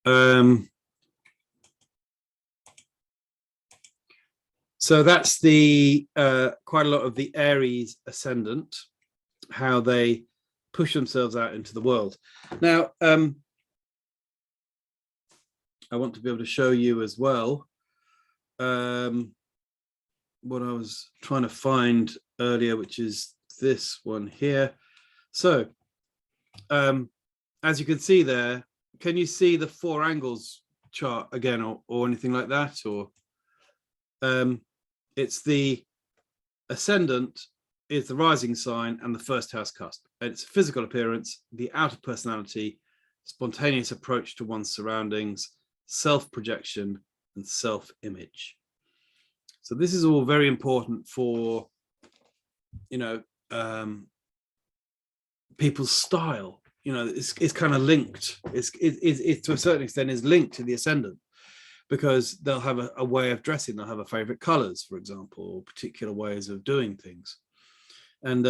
So that's the quite a lot of the Aries ascendant, how they push themselves out into the world. Now, I want to be able to show you as well what I was trying to find earlier, which is this one here. So as you can see there, can you see the 4 angles chart again, or anything like that? Or it's the ascendant is the rising sign and the first house cusp. It's physical appearance, the outer personality, spontaneous approach to one's surroundings, self-projection, and self-image. So this is all very important for, people's style. It's kind of linked. It's to a certain extent is linked to the ascendant, because they'll have a way of dressing. They'll have a favorite colors, for example, or particular ways of doing things. And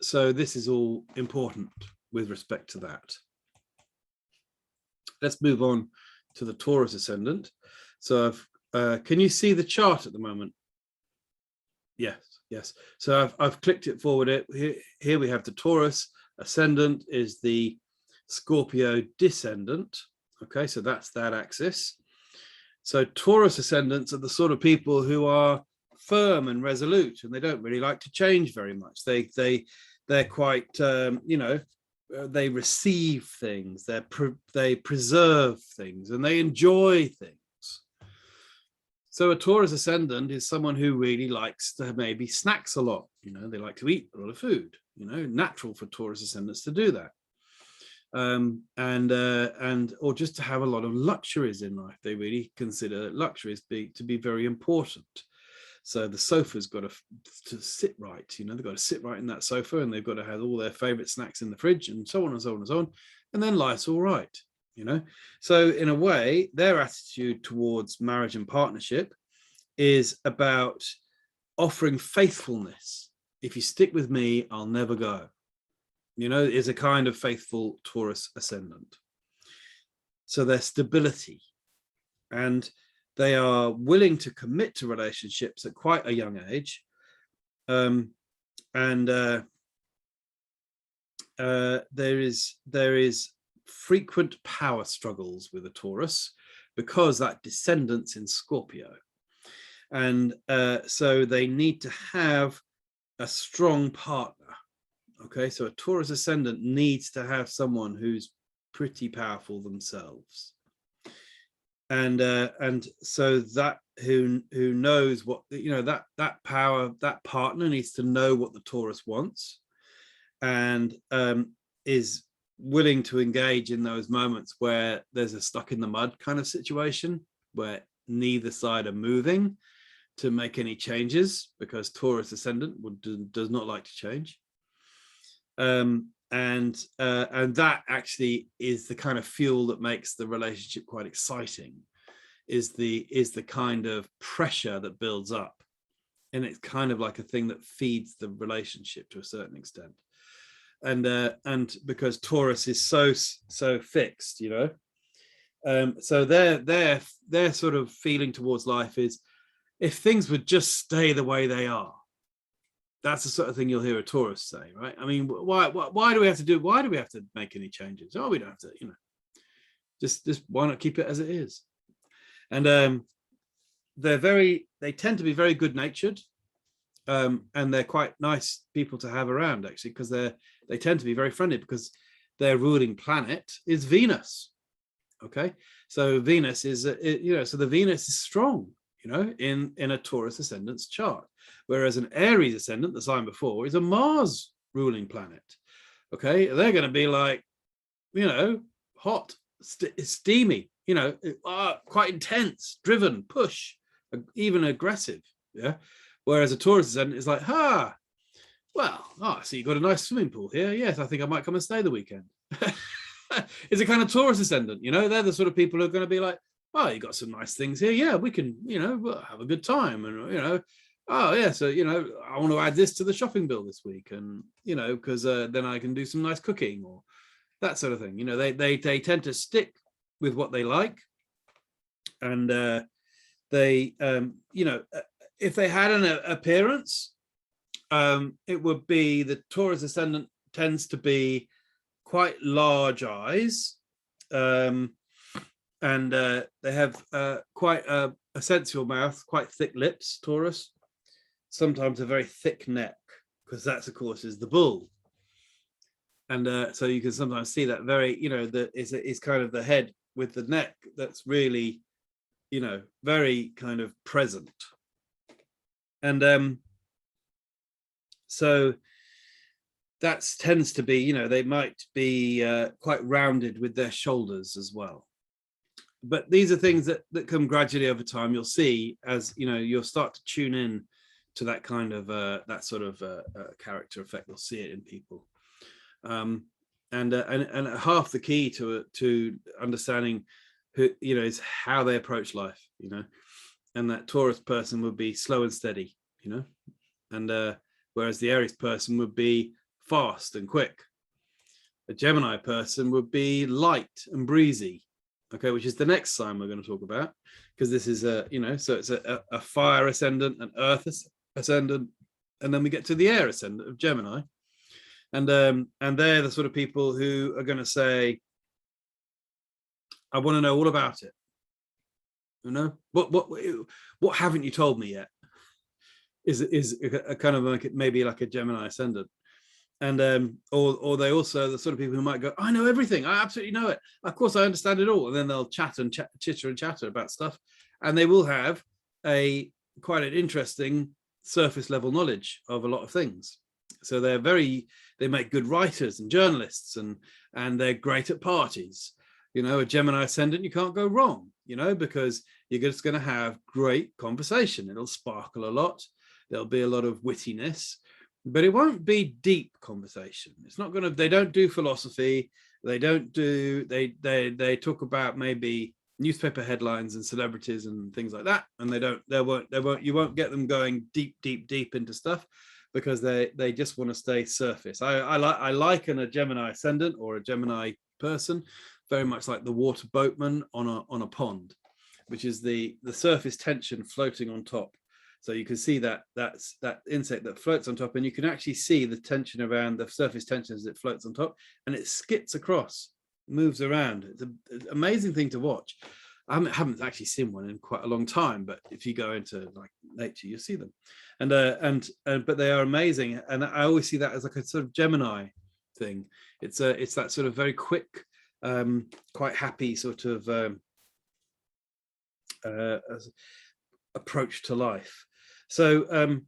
so this is all important with respect to that. Let's move on to the Taurus ascendant. So can you see the chart at the moment? Yes. So I've clicked it forward. Here we have the Taurus ascendant is the Scorpio descendant. Okay, so that's that axis. So Taurus ascendants are the sort of people who are firm and resolute, and they don't really like to change very much. They're quite they receive things, they preserve things, and they enjoy things. So a Taurus ascendant is someone who really likes to maybe snacks a lot. They like to eat a lot of food. Natural for Taurus ascendants to do that. Or just to have a lot of luxuries in life. They really consider luxuries to be very important. So the sofa's got to sit right. They've got to sit right in that sofa, and they've got to have all their favorite snacks in the fridge, and so on and so on and so on. And then life's all right. So in a way, their attitude towards marriage and partnership is about offering faithfulness. If you stick with me, I'll never go. Is a kind of faithful Taurus ascendant. So their stability, and they are willing to commit to relationships at quite a young age. There is frequent power struggles with a Taurus, because that descendant's in Scorpio. And so they need to have a strong partner. Okay, so a Taurus ascendant needs to have someone who's pretty powerful themselves. And so that who knows what, that power, that partner needs to know what the Taurus wants, and is willing to engage in those moments where there's a stuck in the mud kind of situation, where neither side are moving to make any changes, because Taurus ascendant does not like to change. And that actually is the kind of fuel that makes the relationship quite exciting, is the kind of pressure that builds up, and it's kind of like a thing that feeds the relationship to a certain extent. And because Taurus is so fixed, so their sort of feeling towards life is, if things would just stay the way they are. That's the sort of thing you'll hear a Taurus say, right? I mean, why do we have to make any changes? Oh, we don't have to, just why not keep it as it is? And they tend to be very good natured, and they're quite nice people to have around, actually, because they tend to be very friendly, because their ruling planet is Venus. Okay, so Venus is so the Venus is strong, in a Taurus ascendant's chart, whereas an Aries ascendant, the sign before, is a Mars ruling planet. Okay, they're going to be like, hot, steamy, quite intense, driven, push, even aggressive. Yeah, whereas a Taurus ascendant is like, so you've got a nice swimming pool here. Yes, I think I might come and stay the weekend. It's a kind of Taurus ascendant, they're the sort of people who are going to be like, oh, you got some nice things here. Yeah, we can, have a good time. And, oh, yeah, so, I want to add this to the shopping bill this week. And, because then I can do some nice cooking, or that sort of thing. They tend to stick with what they like. And they, if they had an appearance, it would be the Taurus ascendant tends to be quite large eyes, and they have quite a sensual mouth, quite thick lips, Taurus, sometimes a very thick neck, because that's, of course, is the bull. And so you can sometimes see that very, is kind of the head with the neck that's really, very kind of present. And so that tends to be, they might be quite rounded with their shoulders as well. But these are things that come gradually over time. You'll see as, you'll start to tune in to that kind of, that sort of character effect. You'll see it in people. And half the key to understanding who, is how they approach life, and that Taurus person would be slow and steady, and whereas the Aries person would be fast and quick. A Gemini person would be light and breezy, okay, which is the next sign we're going to talk about, because this is so it's a fire ascendant, an earth ascendant, and then we get to the air ascendant of Gemini. And they're the sort of people who are going to say, I want to know all about it. What haven't you told me yet? Is a kind of like maybe like a Gemini ascendant. And or they also the sort of people who might go, I know everything, I absolutely know it, of course I understand it all, and then they'll chitter and chatter about stuff, and they will have quite an interesting surface level knowledge of a lot of things. So they make good writers and journalists, and they're great at parties. A Gemini ascendant, you can't go wrong, because you're just going to have great conversation. It'll sparkle a lot. There'll be a lot of wittiness, but it won't be deep conversation. It's not going to, they don't do philosophy. They don't do, they talk about maybe newspaper headlines and celebrities and things like that. And you won't get them going deep into stuff, because they just want to stay surface. I liken a Gemini ascendant or a Gemini person very much like the water boatman on a pond, which is the surface tension floating on top. So you can see that insect that floats on top, and you can actually see the tension around the surface tension as it floats on top, and it skips across, moves around. It's an amazing thing to watch. I haven't actually seen one in quite a long time, but if you go into like nature, you'll see them, but they are amazing. And I always see that as like a sort of Gemini thing. It's that sort of very quick, quite happy sort of approach to life. So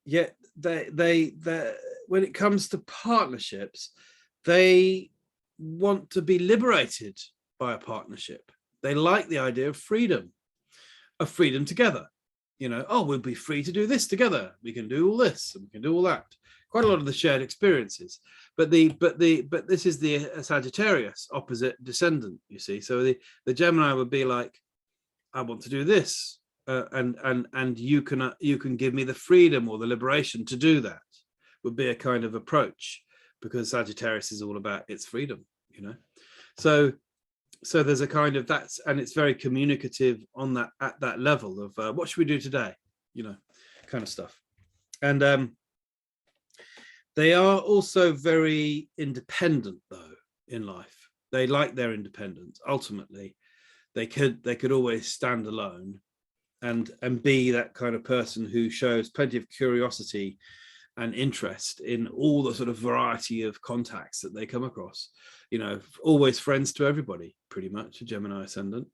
yeah, they when it comes to partnerships, they want to be liberated by a partnership. They like the idea of freedom together. We'll be free to do this together. We can do all this and we can do all that. Quite a lot of the shared experiences. But this is the Sagittarius opposite Descendant, you see. So the Gemini would be like, I want to do this, and you can give me the freedom or the liberation to do that. Would be a kind of approach, because Sagittarius is all about its freedom, So there's a kind of and it's very communicative on that, at that level of what should we do today, kind of stuff. And they are also very independent though in life. They like their independence. Ultimately, they could always stand alone and be that kind of person who shows plenty of curiosity and interest in all the sort of variety of contacts that they come across. Always friends to everybody, pretty much, a Gemini ascendant,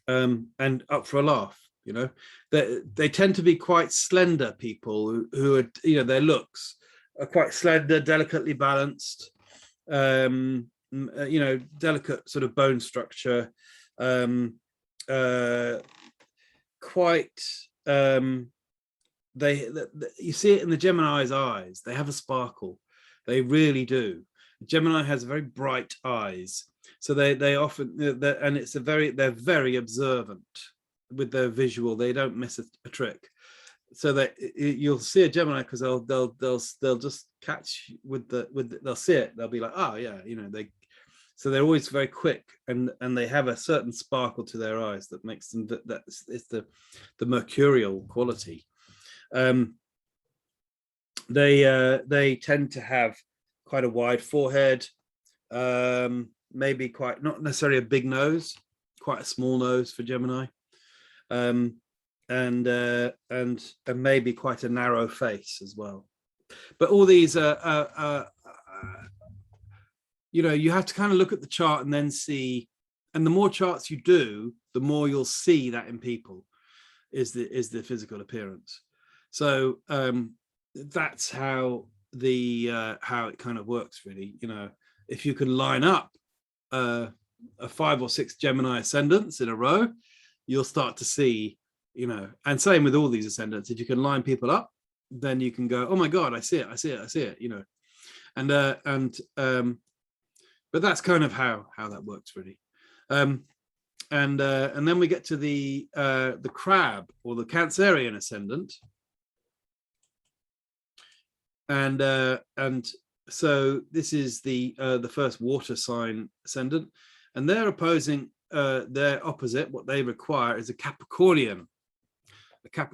and up for a laugh. They tend to be quite slender people who are, their looks are quite slender, delicately balanced, delicate sort of bone structure, quite. You see it in the Gemini's eyes. They have a sparkle. They really do. Gemini has very bright eyes, so they often, and they're very observant with their visual. They don't miss a trick. So that you'll see a Gemini because they'll just catch with they'll see it. They'll be like, oh yeah, So they're always very quick, and they have a certain sparkle to their eyes that makes them it's the mercurial quality. They tend to have quite a wide forehead, maybe quite not necessarily a big nose, quite a small nose for Gemini, and maybe quite a narrow face as well. But all these you know, you have to kind of look at the chart and then see, and the more charts you do, the more you'll see that in people is the physical appearance. So that's how it kind of works, really. You know, if you can line up a 5 or 6 Gemini ascendants in a row, you'll start to see, you know, and same with all these ascendants. If you can line people up, then you can go, oh my God, I see it, you know, but that's kind of how that works, really. And then we get to the crab, or the Cancerian ascendant, and so this is the first water sign ascendant, and they're opposing their opposite. What they require is a Capricornian,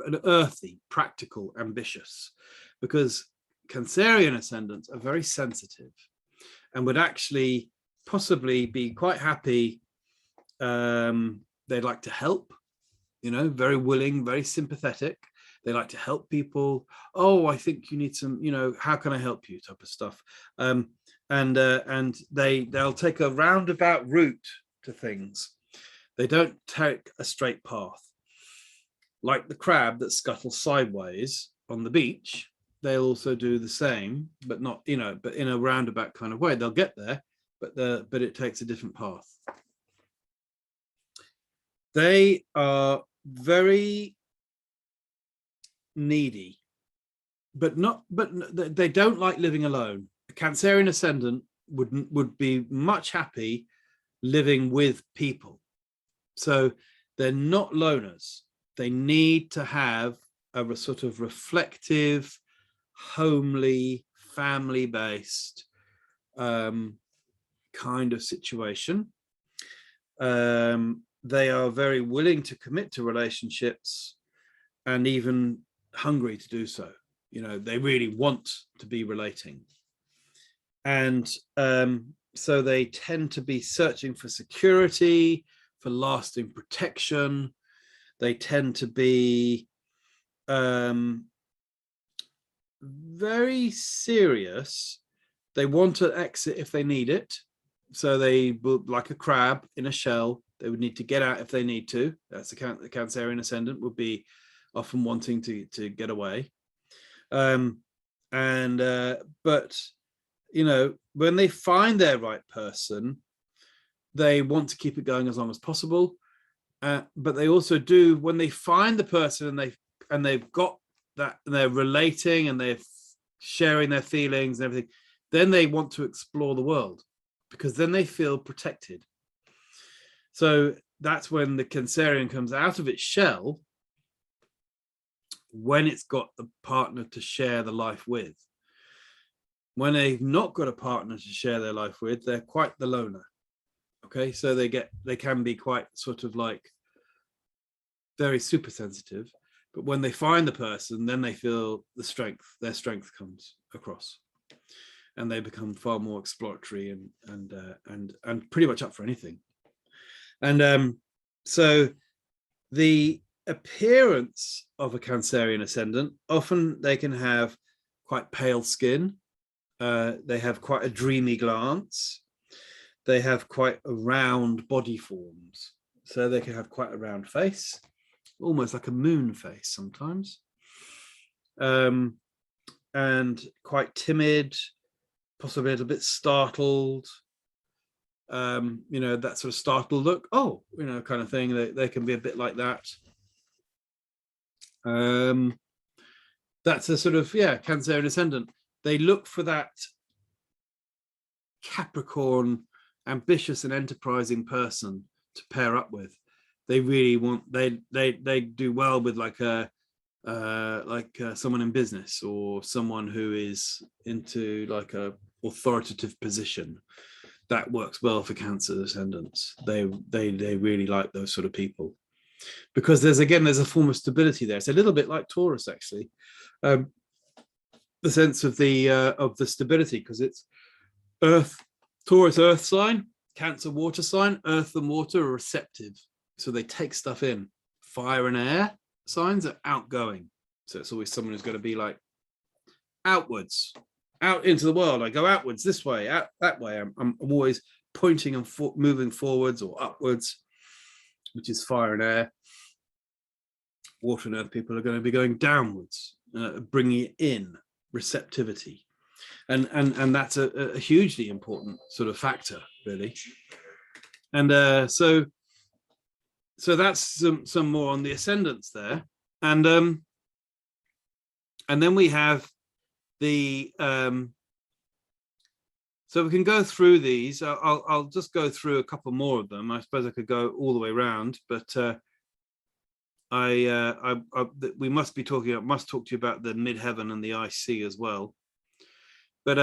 an earthy, practical, ambitious, because Cancerian ascendants are very sensitive and would actually possibly be quite happy. They like to help, you know, very willing, very sympathetic. They like to help people. Oh, I think you need some, you know, how can I help you, type of stuff. And they'll take a roundabout route to things. They don't take a straight path. Like the crab that scuttles sideways on the beach, they'll also do the same, but not, you know, but in a roundabout kind of way. They'll get there, but it takes a different path. They are very needy, but they don't like living alone. A Cancerian ascendant would be much happy living with people. So they're not loners. They need to have a sort of reflective, homely, family-based kind of situation. They are very willing to commit to relationships and even hungry to do so. You know, they really want to be relating. And so they tend to be searching for security, for lasting protection. They tend to be very serious. They want to exit if they need it. So they will, like a crab in a shell, they would need to get out if they need to. That's the Cancerian ascendant would be often wanting to get away. But you know, when they find their right person, they want to keep it going as long as possible. But they also do, when they find the person and they've got that, and they're relating and they're sharing their feelings and everything, then they want to explore the world, because then they feel protected. So that's when the Cancerian comes out of its shell, when it's got the partner to share the life with. When they've not got a partner to share their life with, they're quite the loner. Okay, so they can be quite sort of like very super sensitive, but when they find the person, then they feel their strength comes across, and they become far more exploratory and pretty much up for anything. And so the appearance of a Cancerian ascendant, often they can have quite pale skin. They have quite a dreamy glance. They have quite a round body forms. So they can have quite a round face, almost like a moon face sometimes. And quite timid, possibly a little bit startled. You know, that sort of startled look, oh, you know, kind of thing. They can be a bit like that. That's a sort of, yeah, Cancerian ascendant. They look for that Capricorn, ambitious and enterprising person to pair up with. They really want, they do well with like someone in business, or someone who is into like a authoritative position. that works well for Cancer ascendants. They really like those sort of people, because there's a form of stability there. It's a little bit like Taurus, actually, the sense of the stability, because it's Earth, Taurus earth sign, Cancer water sign. Earth and water are receptive, so they take stuff in. Fire and air signs are outgoing, so it's always someone who's going to be like outwards, out into the world. I go outwards, this way, out that way. I'm always pointing and moving forwards or upwards, which is fire and air. Water and earth people are going to be going downwards, bringing it in, receptivity, and that's a hugely important sort of factor, really. And so that's some more on the ascendants there, and then we have the so we can go through these. I'll just go through a couple more of them. I suppose I could go all the way around, but we must talk to you about the midheaven and the IC as well. But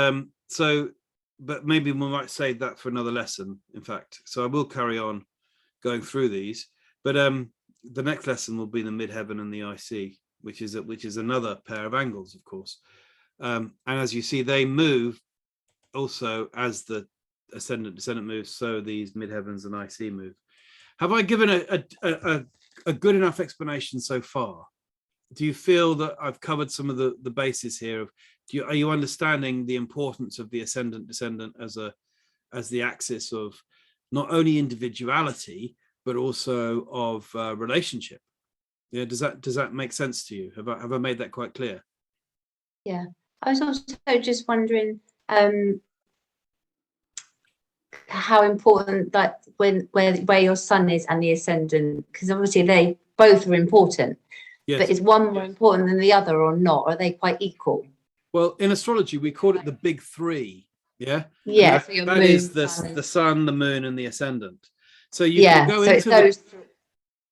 but maybe we might save that for another lesson, in fact. So I will carry on going through these, but the next lesson will be the midheaven and the IC, which is another pair of angles, of course. And as you see, they move also as the ascendant descendant moves, so these midheavens and IC move. Have I given a good enough explanation so far? Do you feel that I've covered some of the basis here? Are you understanding the importance of the ascendant descendant as the axis of not only individuality but also of relationship? Yeah, does that make sense to you? Have I made that quite clear? Yeah, I was also just wondering how important that where your sun is and the ascendant, because obviously they both are important. Yes. But is one more important than the other or not? Are they quite equal? Well, in astrology, we call it the big three. Yeah. Yeah. That is the sun, the moon, and the ascendant. So you can go into those.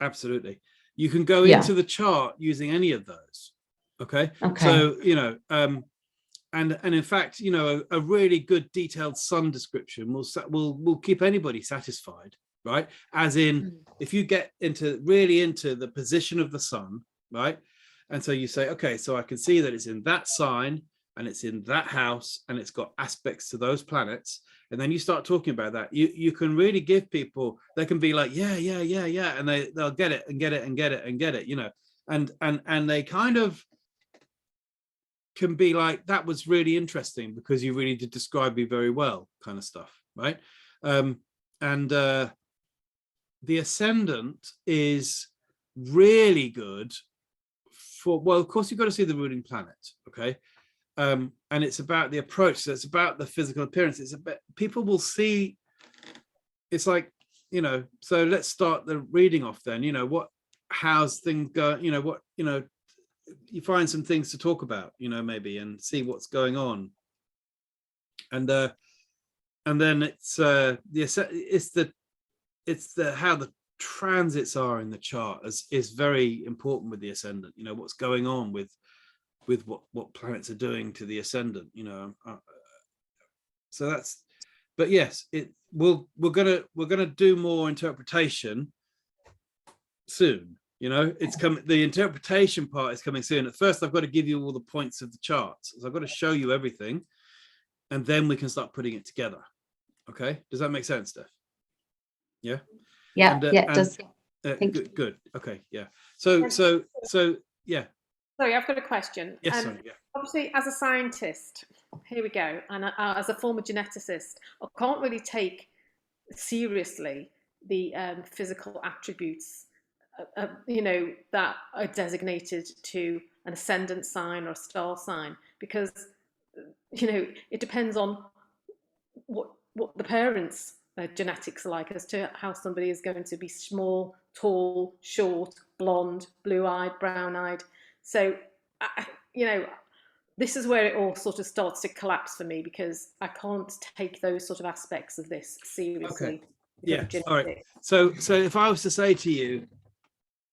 Absolutely. You can go into the chart using any of those. Okay. So, and in fact, a really good detailed sun description will keep anybody satisfied, right? As in, if you get into the position of the sun, right? And so you say, okay, so I can see that it's in that sign and it's in that house and it's got aspects to those planets. And then you start talking about that. You can really give people, they can be like, yeah. And they'll get it and get it and get it and get it, and they kind of can be like, that was really interesting because you really did describe me very well, kind of stuff, right? The ascendant is really good for, well, of course, you've got to see the ruling planet, okay? And it's about the approach. So it's about the physical appearance. It's about, people will see, it's like, so let's start the reading off then, how's things go, you find some things to talk about, maybe, and see what's going on. And then it's how the transits are in the chart is very important with the ascendant. What's going on with what planets are doing to the ascendant. So that's. But yes, we're gonna do more interpretation soon. It's coming. The interpretation part is coming soon. At first, I've got to give you all the points of the charts. So I've got to show you everything, and then we can start putting it together. Okay, does that make sense, Steph? Yeah. Yeah. It does. Good. Okay. Yeah. So yeah. Sorry, I've got a question. Yes. Sorry, yeah. Obviously, as a scientist, here we go, and as a former geneticist, I can't really take seriously the physical attributes, that are designated to an ascendant sign or a star sign, because it depends on what the parents' genetics are like as to how somebody is going to be small, tall, short, blonde, blue-eyed, brown-eyed. So, this is where it all sort of starts to collapse for me, because I can't take those sort of aspects of this seriously. Okay. Yeah. All right. So if I was to say to you,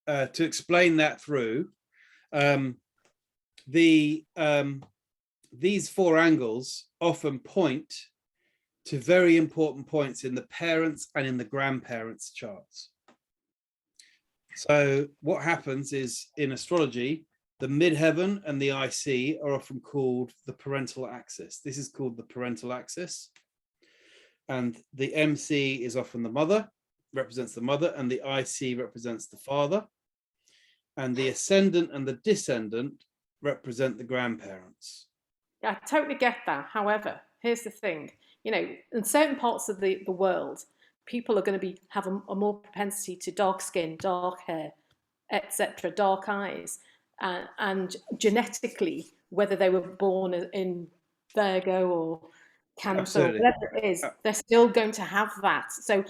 to explain that through, these four angles often point to very important points in the parents and in the grandparents' charts. So what happens is, in astrology, the midheaven and the IC are often called the parental axis. This is called the parental axis. And the MC is often the mother, represents the mother, and the IC represents the father. And the ascendant and the descendant represent the grandparents. Yeah, I totally get that. However, here's the thing, you know, in certain parts of the world, people are going to have a more propensity to dark skin, dark hair, etc., dark eyes, and genetically, whether they were born in Virgo or Cancer, Absolutely. or whatever it is, they're still going to have that. So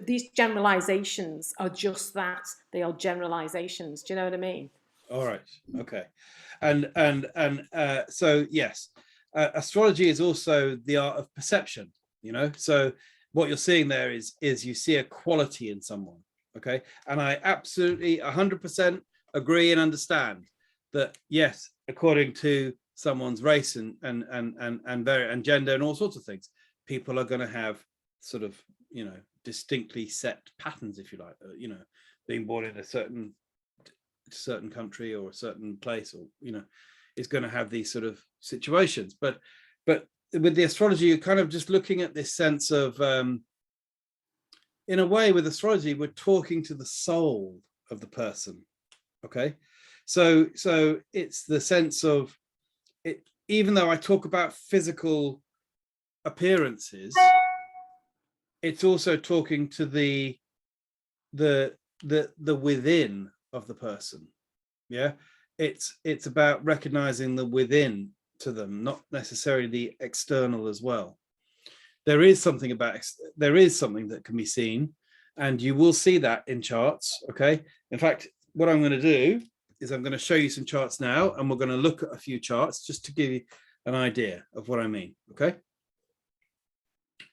these generalizations are just that. They are generalizations. Do you know what I mean? All right. Okay. And so yes, astrology is also the art of perception. You know, so what you're seeing there is you see a quality in someone. Okay, and I absolutely 100% agree and understand that. Yes, according to someone's race and gender and all sorts of things, people are going to have sort of, you know, distinctly set patterns, if you like. You know, being born in a certain country or a certain place, or, you know, is going to have these sort of situations. But with the astrology, you're kind of just looking at this sense of, in a way, with astrology, we're talking to the soul of the person. Okay, so it's the sense of it. Even though I talk about physical appearances, it's also talking to the within of the person. Yeah, it's about recognizing the within to them, not necessarily the external as well. There is something that can be seen, and you will see that in charts. Okay, in fact, what I'm going to do is I'm going to show you some charts now, and we're going to look at a few charts just to give you an idea of what I mean. Okay,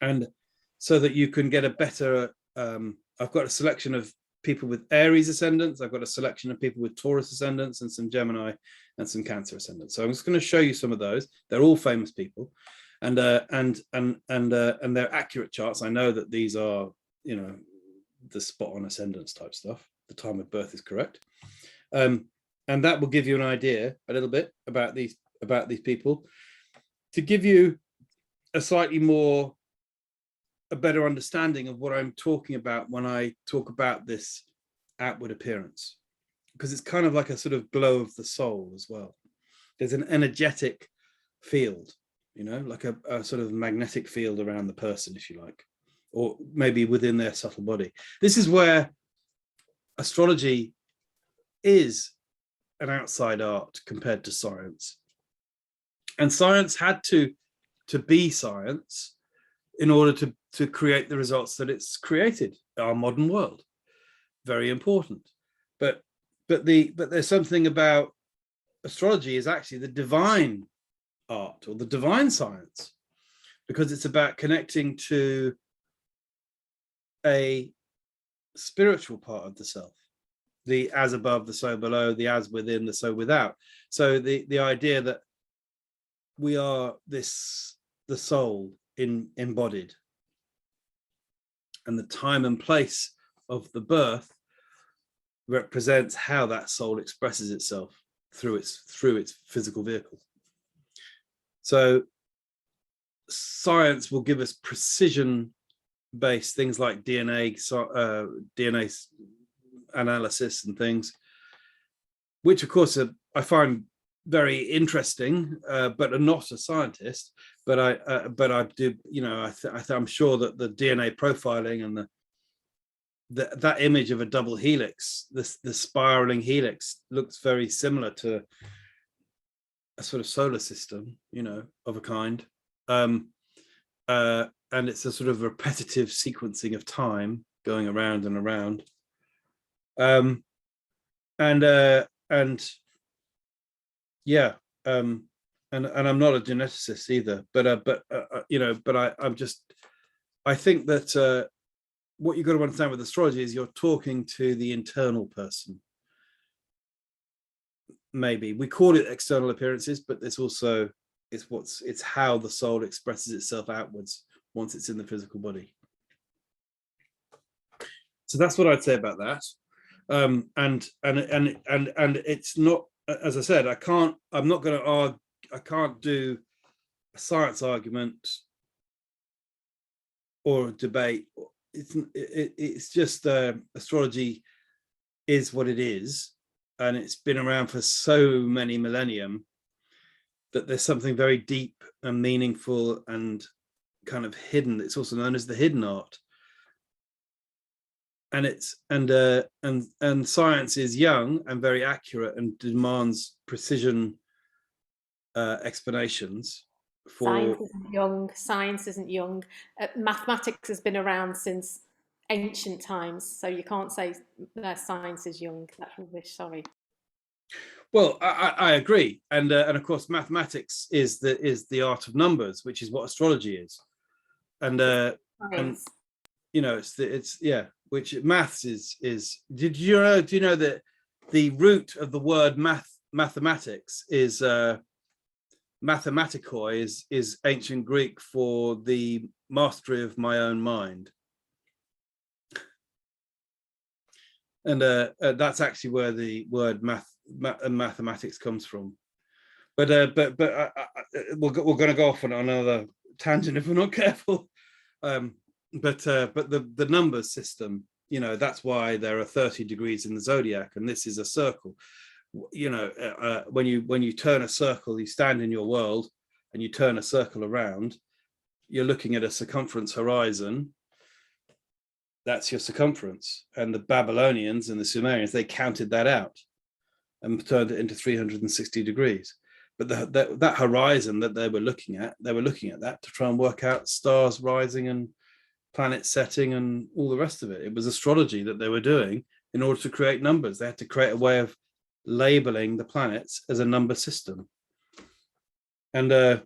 and so that you can get a better, I've got a selection of people with Aries ascendants, I've got a selection of people with Taurus ascendants, and some Gemini and some Cancer ascendants. So I'm just going to show you some of those. They're all famous people, and they're accurate charts. I know that these are, you know, the spot on ascendants type stuff. The time of birth is correct, and that will give you an idea a little bit about these people, to give you a better understanding of what I'm talking about when I talk about this outward appearance, because it's kind of like a sort of glow of the soul as well. There's an energetic field, you know, like a sort of magnetic field around the person, if you like, or maybe within their subtle body. This is where astrology is an outside art compared to science. And science had to be science in order to create the results that it's created, our modern world. Very important. But there's something about astrology is actually the divine art, or the divine science, because it's about connecting to a spiritual part of the self, the as above, the so below, the as within, the so without. So the idea that we are the soul embodied, and the time and place of the birth represents how that soul expresses itself through its physical vehicle. So science will give us precision based things like DNA analysis and things, which of course I find very interesting, but I'm not a scientist. But I do, you know, I'm sure that the DNA profiling and that image of a double helix, the spiraling helix, looks very similar to a sort of solar system, you know, of a kind. And it's a sort of repetitive sequencing of time going around and around. Yeah. And I'm not a geneticist either, but you know, but I think that what you've got to understand with astrology is you're talking to the internal person. Maybe we call it external appearances, but it's also it's how the soul expresses itself outwards once it's in the physical body. So that's what I'd say about that. And it's not, as I said, I'm not going to argue, I can't do a science argument or a debate. It's just astrology is what it is, and it's been around for so many millennium that there's something very deep and meaningful and kind of hidden. It's also known as the hidden art. And it's and science is young and very accurate and demands precision explanations. Science isn't young. Science isn't young. Mathematics has been around since ancient times, so you can't say that science is young. That's rubbish. Sorry. Well, I agree, and of course, mathematics is the art of numbers, which is what astrology is, and you know, it's yeah. Which maths is. Do you know that the root of the word mathematics is mathematikoi is ancient Greek for the mastery of my own mind, and that's actually where the word mathematics comes from. But we're going to go off on another tangent if we're not careful. But the numbers system, you know, that's why there are 30 degrees in the zodiac, and this is a circle. You know, when you turn a circle, you stand in your world and you turn a circle around, you're looking at a circumference horizon. That's your circumference. And the Babylonians and the Sumerians, they counted that out and turned it into 360 degrees. But that horizon that they were looking at that to try and work out stars rising and planet setting and all the rest of it. It was astrology that they were doing in order to create numbers. They had to create a way of labeling the planets as a number system, and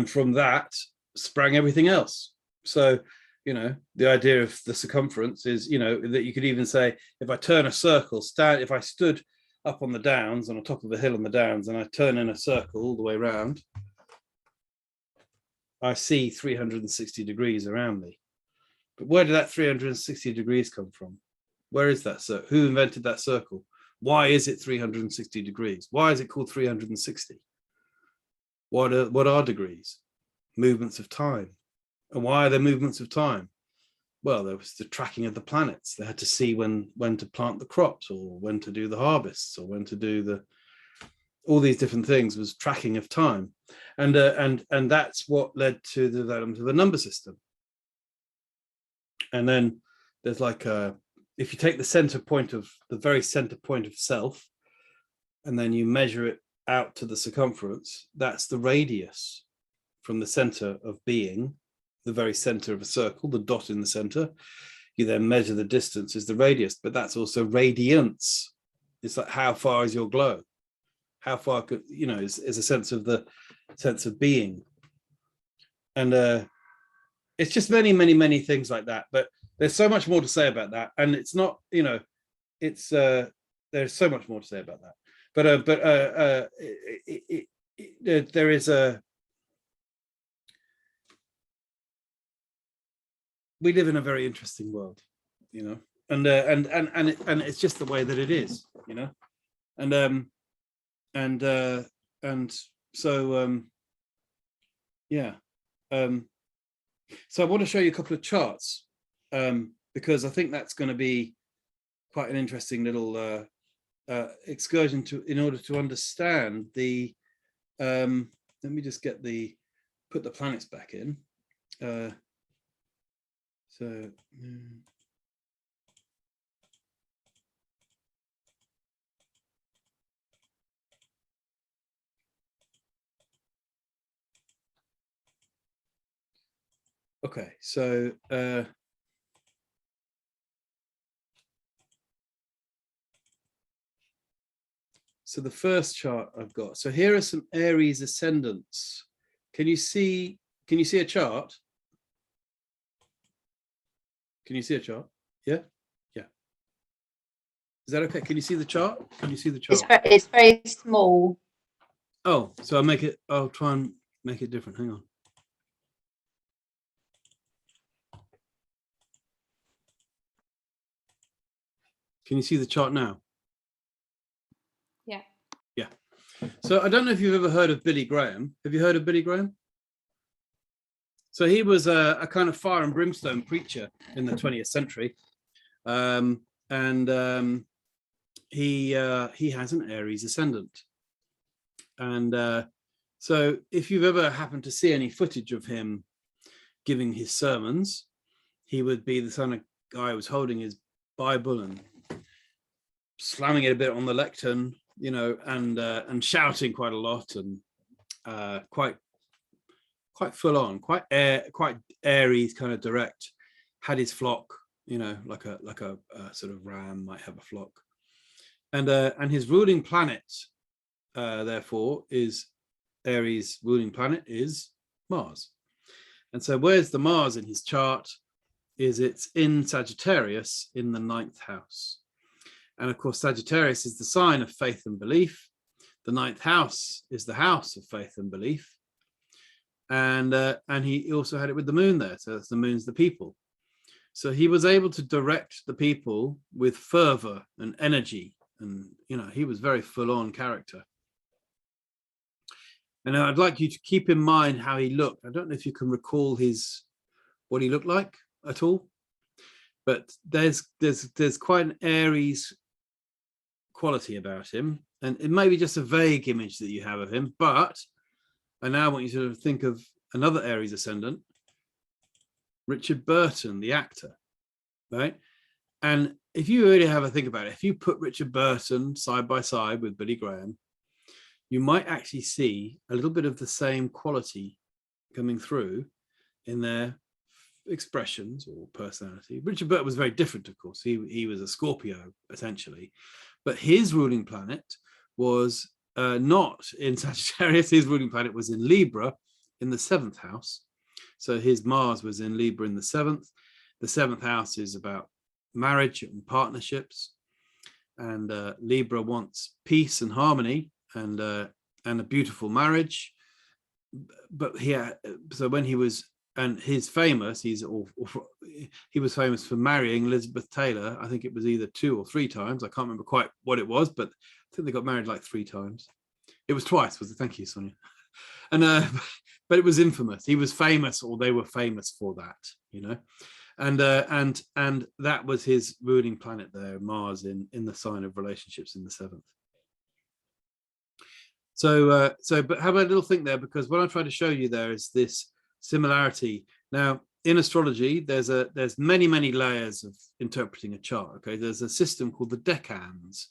from that sprang everything else. So, you know, the idea of the circumference is, you know, that you could even say, if I turn a circle, if I stood up on the downs, on the top of the hill on the downs, and I turn in a circle all the way around, I see 360 degrees around me. But where did that 360 degrees come from? Where is that circle? Who invented that circle? Why is it 360 degrees? Why is it called 360? What are degrees? Movements of time. And why are there movements of time? Well, there was the tracking of the planets. They had to see when to plant the crops, or when to do the harvests, or when to do all these different things was tracking of time. And that's what led to the development of the number system. And then there's like if you take the very center point of self, and then you measure it out to the circumference, that's the radius from the center of being, the very center of a circle, the dot in the center. You then measure the distance is the radius, but that's also radiance. It's like, how far is your glow? How far could, you know, is a sense of being. And it's just many, many, many things like that. But there's so much more to say about that. And it's not, you know, it's there's so much more to say about that. But there is we live in a very interesting world, you know, and it's just the way that it is, you know, and so yeah. So I want to show you a couple of charts, because I think that's going to be quite an interesting little excursion in order to understand the. Let me just put the planets back in. Okay, so the first chart I've got. So here are some Aries ascendants. Can you see a chart? Can you see a chart? Yeah? Yeah. Is that okay? Can you see the chart? Can you see the chart? It's very small. Oh, so I'll try and make it different. Hang on. Can you see the chart now? Yeah. Yeah. So I don't know if you've ever heard of Billy Graham. Have you heard of Billy Graham? So he was a kind of fire and brimstone preacher in the 20th century. He has an Aries ascendant. And so if you've ever happened to see any footage of him giving his sermons, he would be the kind of guy who was holding his Bible and slamming it a bit on the lectern, you know, and shouting quite a lot, and quite full on, quite Aries, kind of direct. Had his flock, you know, like a sort of ram might have a flock, and his ruling planet, therefore, is Aries' ruling planet is Mars. And so where's the Mars in his chart? It's in Sagittarius in the 9th house. And of course, Sagittarius is the sign of faith and belief. The 9th house is the house of faith and belief. And he also had it with the moon there. So that's the moon's the people. So he was able to direct the people with fervor and energy. And, you know, he was very full on character. And I'd like you to keep in mind how he looked. I don't know if you can recall what he looked like at all, but there's quite an Aries quality about him, and it may be just a vague image that you have of him. But I now want you to think of another Aries ascendant, Richard Burton, the actor, right? And if you really have a think about it, if you put Richard Burton side by side with Billy Graham, you might actually see a little bit of the same quality coming through in their expressions or personality. Richard Burton was very different, of course. He was a Scorpio, essentially, but his ruling planet was not in Sagittarius. His ruling planet was in Libra in the 7th house. So his Mars was in Libra in the 7th. The 7th house is about marriage and partnerships. And Libra wants peace and harmony and a beautiful marriage. But so when he was, and he was famous for marrying Elizabeth Taylor. I think it was either 2 or 3 times. I can't remember quite what it was, but I think they got married like 3 times. It was twice, was it? Thank you, Sonia. And but it was infamous. He was famous, or they were famous for that, you know. And that was his ruling planet there, Mars, in the sign of relationships in the 7th. So but have a little think there, because what I'm trying to show you there is this similarity. Now, in astrology, there's many layers of interpreting a chart. Okay, there's a system called the decans,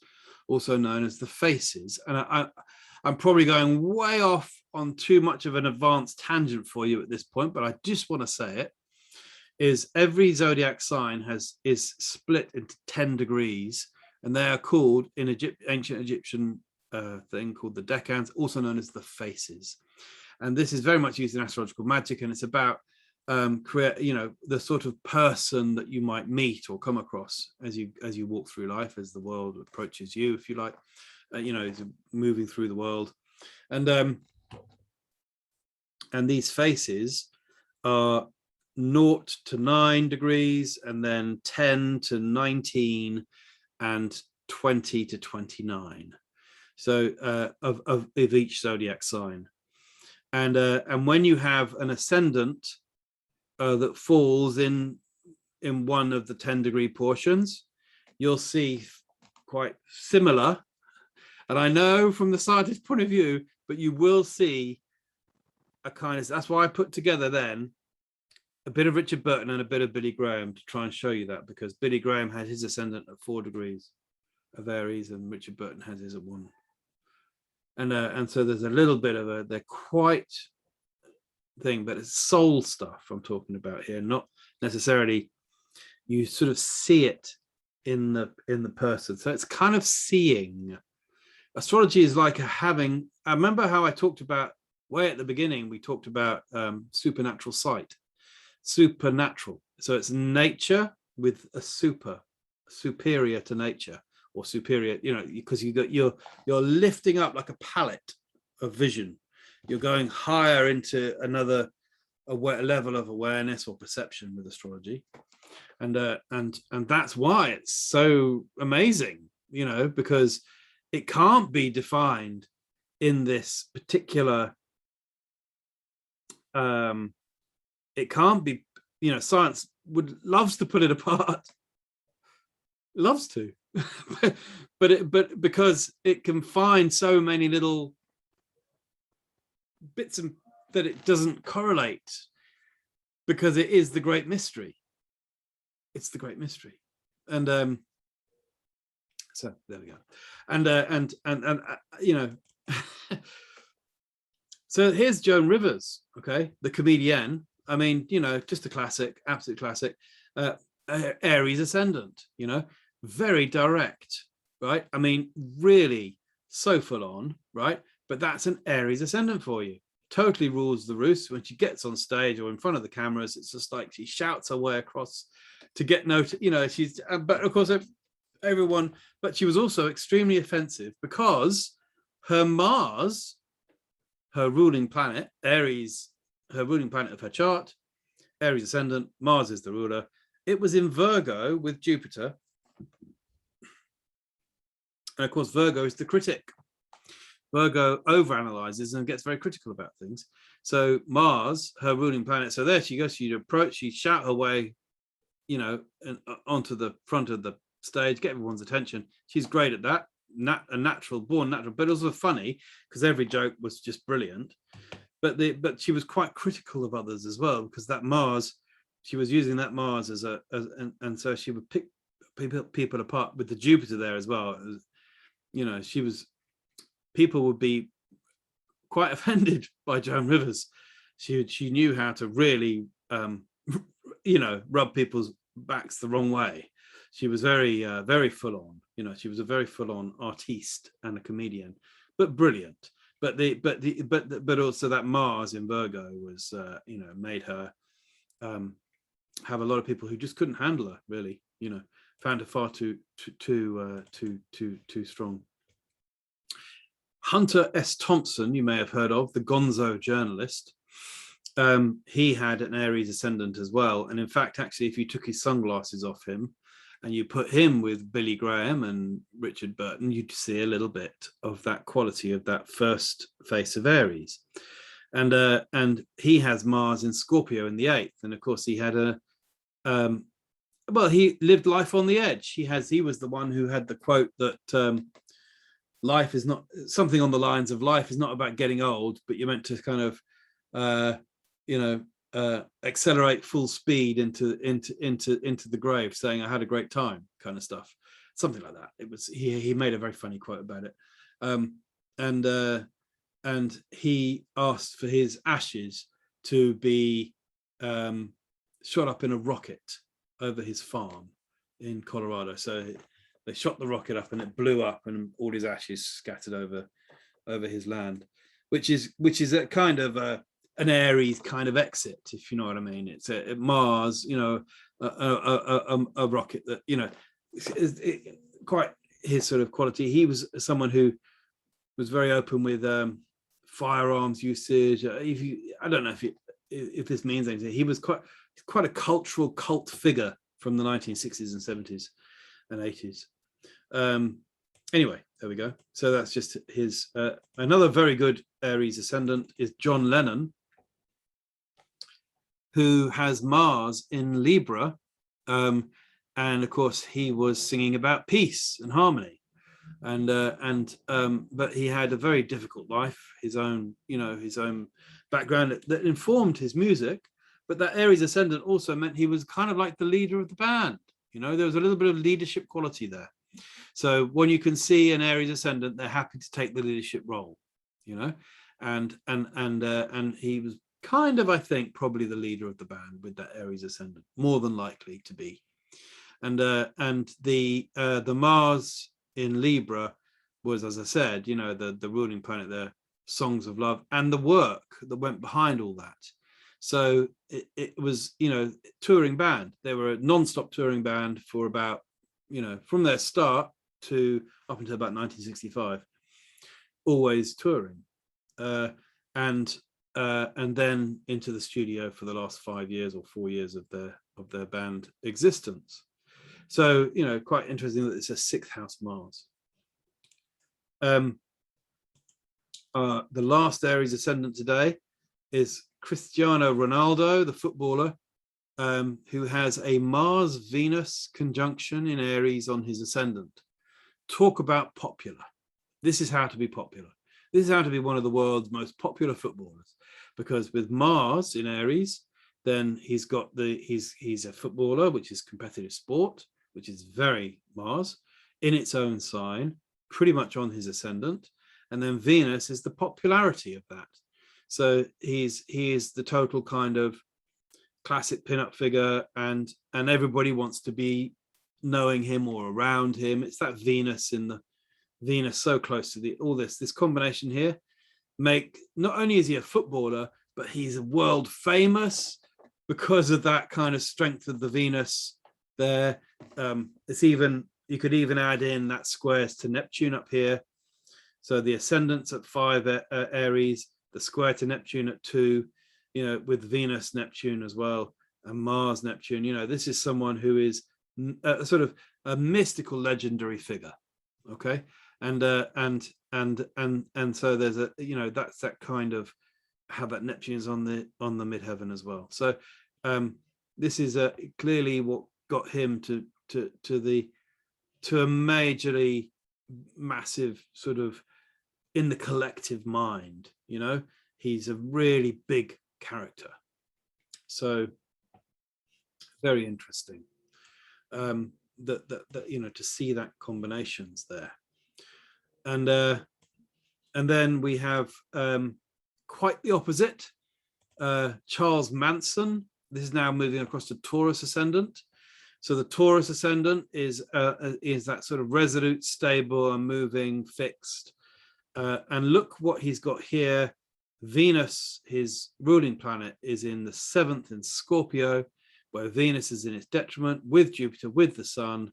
also known as the faces, and I'm probably going way off on too much of an advanced tangent for you at this point, but I just want to say it is every zodiac sign is split into 10 degrees, and they are called in ancient Egyptian thing called the decans, also known as the faces. And this is very much used in astrological magic, and it's about the sort of person that you might meet or come across as you walk through life, as the world approaches you, if you like, moving through the world. And these faces are 0 to 9 degrees, and then 10 to 19, and 20 to 29. So of each zodiac sign. And when you have an ascendant that falls in one of the 10 degree portions, you'll see quite similar. And I know from the scientist point of view, but you will see a kind of, that's why I put together then a bit of Richard Burton and a bit of Billy Graham to try and show you that, because Billy Graham had his ascendant at 4 degrees of Aries, and Richard Burton has his at 1. And so there's a little bit of they're quite thing, but it's soul stuff I'm talking about here, not necessarily, you sort of see it in the person. So it's kind of seeing. Astrology is like I remember how I talked about way at the beginning, we talked about supernatural sight. Supernatural. So it's nature with a superior to nature, or superior, because you're lifting up like a palette of vision. You're going higher into another a level of awareness or perception with astrology, and that's why it's so amazing, you know, because it can't be defined in this particular it can't be, you know, science loves to put it apart, loves to but because it can find so many little bits and that it doesn't correlate, because it is the great mystery. It's the great mystery. And so there we go. And you know, so here's Joan Rivers, okay, the comedienne. I mean, you know, just a classic, absolute classic. Aries ascendant, you know, very direct, right? I mean, really so full on, right? But that's an Aries ascendant for you. Totally rules the roost. When she gets on stage or in front of the cameras, it's just like she shouts her way across to get noticed. You know, she's, but of course, everyone, but she was also extremely offensive because her Mars, her ruling planet, Aries, her ruling planet of her chart, Aries ascendant, Mars is the ruler. It was in Virgo with Jupiter. And of course, Virgo is the critic. Virgo overanalyzes and gets very critical about things. So Mars, her ruling planet, so there she goes, she'd approach, she'd shout her way, you know, onto the front of the stage, get everyone's attention. She's great at that, born natural, but also funny because every joke was just brilliant. But she was quite critical of others as well, because that Mars, she was using that Mars and so she would pick people apart with the Jupiter there as well. You know, people would be quite offended by Joan Rivers. She knew how to really, you know, rub people's backs the wrong way. She was very, very full on. You know, she was a very full on artiste and a comedian, but brilliant. But also that Mars in Virgo was, you know, made her have a lot of people who just couldn't handle her. Really, you know, found her far too strong. Hunter S. Thompson, you may have heard of, the gonzo journalist. He had an Aries ascendant as well. And in fact, actually, if you took his sunglasses off him and you put him with Billy Graham and Richard Burton, you'd see a little bit of that quality of that first face of Aries. And he has Mars in Scorpio in the 8th. And of course, he had well, he lived life on the edge. He was the one who had the quote that life is not, something on the lines of, life is not about getting old, but you're meant to kind of you know, accelerate full speed into the grave, saying I had a great time, kind of stuff, something like that. It was, he made a very funny quote about it. And he asked for his ashes to be shot up in a rocket over his farm in Colorado. So they shot the rocket up and it blew up, and all his ashes scattered over his land, which is a kind of an Aries kind of exit, if you know what I mean. It's a Mars, you know, a rocket that, you know, is quite his sort of quality. He was someone who was very open with firearms usage. I don't know if this means anything. He was quite a cultural cult figure from the 1960s and 70s and 80s. Anyway, there we go. So that's just his. Another very good Aries ascendant is John Lennon, who has Mars in Libra, and of course he was singing about peace and harmony, but he had a very difficult life, his own background that informed his music. But that Aries ascendant also meant he was kind of like the leader of the band. You know, there was a little bit of leadership quality there. So when you can see an Aries ascendant, they're happy to take the leadership role, you know, and he was kind of, I think, probably the leader of the band with that Aries ascendant, more than likely to be. And the Mars in Libra was, as I said, you know, the ruling planet there, songs of love, and the work that went behind all that. So it was, you know, touring band. They were a non-stop touring band for about, you know, from their start to up until about 1965, always touring. And and then into the studio for the last 5 years or 4 years of their band existence. So, you know, quite interesting that it's a 6th house Mars. The last Aries ascendant today is Cristiano Ronaldo, the footballer, who has a Mars-Venus conjunction in Aries on his ascendant. Talk about popular. This is how to be popular. This is how to be one of the world's most popular footballers, because with Mars in Aries, then he's got he's a footballer, which is competitive sport, which is very Mars in its own sign, pretty much on his ascendant. And then Venus is the popularity of that. So he is the total kind of classic pinup figure, and everybody wants to be knowing him or around him. It's that Venus so close to all this combination here. Not only is he a footballer, but he's world famous because of that kind of strength of the Venus there. You could even add in that squares to Neptune up here. So the ascendant's at 5 Aries, the square to Neptune at 2, you know, with Venus, Neptune as well, and Mars, Neptune. You know, this is someone who is a sort of a mystical, legendary figure. Okay, and so there's a, you know, that's that kind of how that Neptune is on the midheaven as well. So this is clearly what got him to a majorly massive sort of in the collective mind. You know, he's a really big character. So very interesting that you know, to see that combinations there. And then we have quite the opposite, Charles Manson. This is now moving across to Taurus ascendant. So the Taurus ascendant is that sort of resolute, stable, and moving, fixed. And look what he's got here. Venus, his ruling planet, is in the 7th in Scorpio, where Venus is in its detriment, with Jupiter, with the Sun,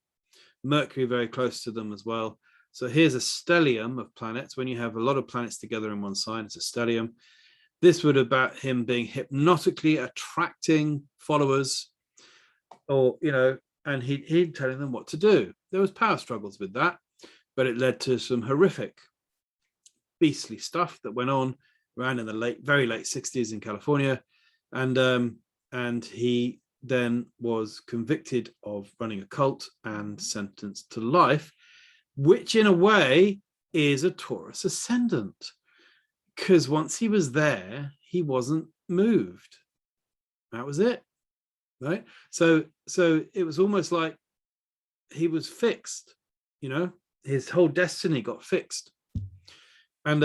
Mercury very close to them as well. So here's a stellium of planets. When you have a lot of planets together in one sign, it's a stellium. This would about him being hypnotically attracting followers, or, you know, and he'd telling them what to do. There was power struggles with that, but it led to some horrific, beastly stuff that went on around in the very late 60s in California. And he then was convicted of running a cult and sentenced to life, which in a way is a Taurus ascendant, because once he was there, he wasn't moved. That was it, right? So it was almost like he was fixed, you know, his whole destiny got fixed. And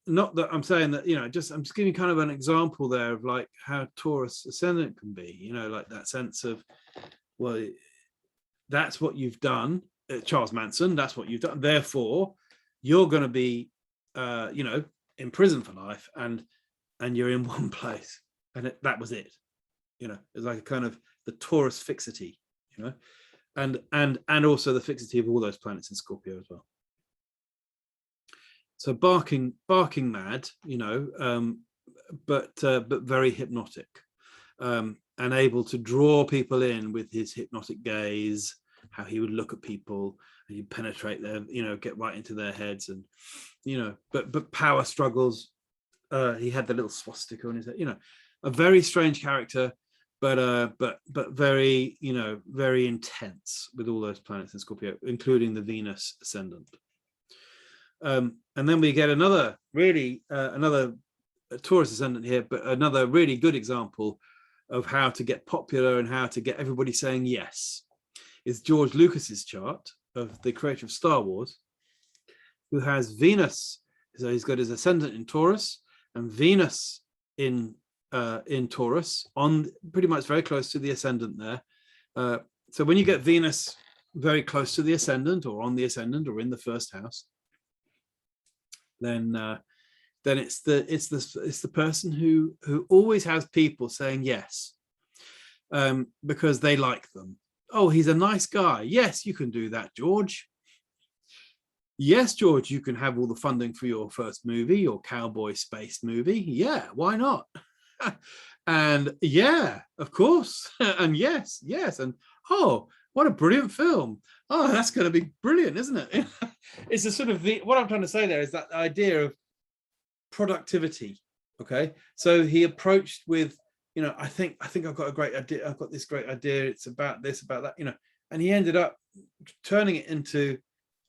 not that I'm saying that, you know, I'm just giving kind of an example there of like how Taurus ascendant can be, you know, like that sense of, well, that's what you've done, Charles Manson, that's what you've done. Therefore, you're going to be, you know, in prison for life, and you're in one place, and that was it. You know, it's like a kind of the Taurus fixity, you know, and also the fixity of all those planets in Scorpio as well. So barking mad, you know, but very hypnotic, and able to draw people in with his hypnotic gaze, how he would look at people and he'd penetrate them, you know, get right into their heads, and, you know, but power struggles. He had the little swastika on his head, you know, a very strange character, but very, you know, very intense with all those planets in Scorpio, including the Venus ascendant. And then we get another Taurus ascendant here, but another really good example of how to get popular and how to get everybody saying yes is George Lucas's chart of the creator of Star Wars, who has Venus. So he's got his ascendant in Taurus and Venus in Taurus, on pretty much very close to the ascendant there. So when you get Venus very close to the ascendant, or on the ascendant, or in the first house, then it's the person who always has people saying yes, because they like them. Oh, he's a nice guy. Yes, you can do that, George. Yes, George, you can have all the funding for your first movie, your cowboy space movie. Yeah, why not? And yeah, of course. And yes, and oh, what a brilliant film. Oh, that's going to be brilliant, isn't it? It's a sort of what I'm trying to say there is that idea of productivity. Okay, so he approached with, I think I've got a great idea. I've got this great idea. It's about this, about that, and he ended up turning it into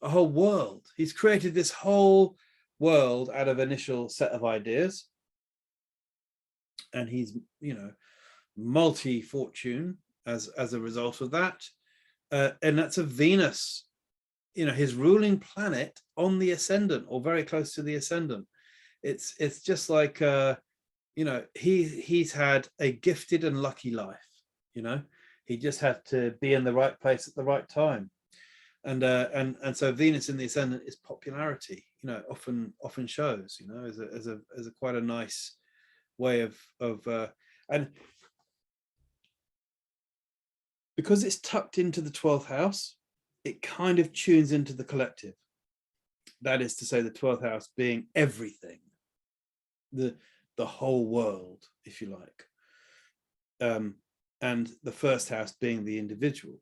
a whole world. He's created this whole world out of initial set of ideas, and he's multi-fortune as a result of that, and that's a Venus, his ruling planet on the ascendant or very close to the ascendant. It's just like he's had a gifted and lucky life. He just had to be in the right place at the right time. And so Venus in the ascendant is popularity, often shows, as a quite a nice way of and because it's tucked into the 12th house, it kind of tunes into the collective. That is to say, the 12th house being everything, the whole world, if you like, and the first house being the individual.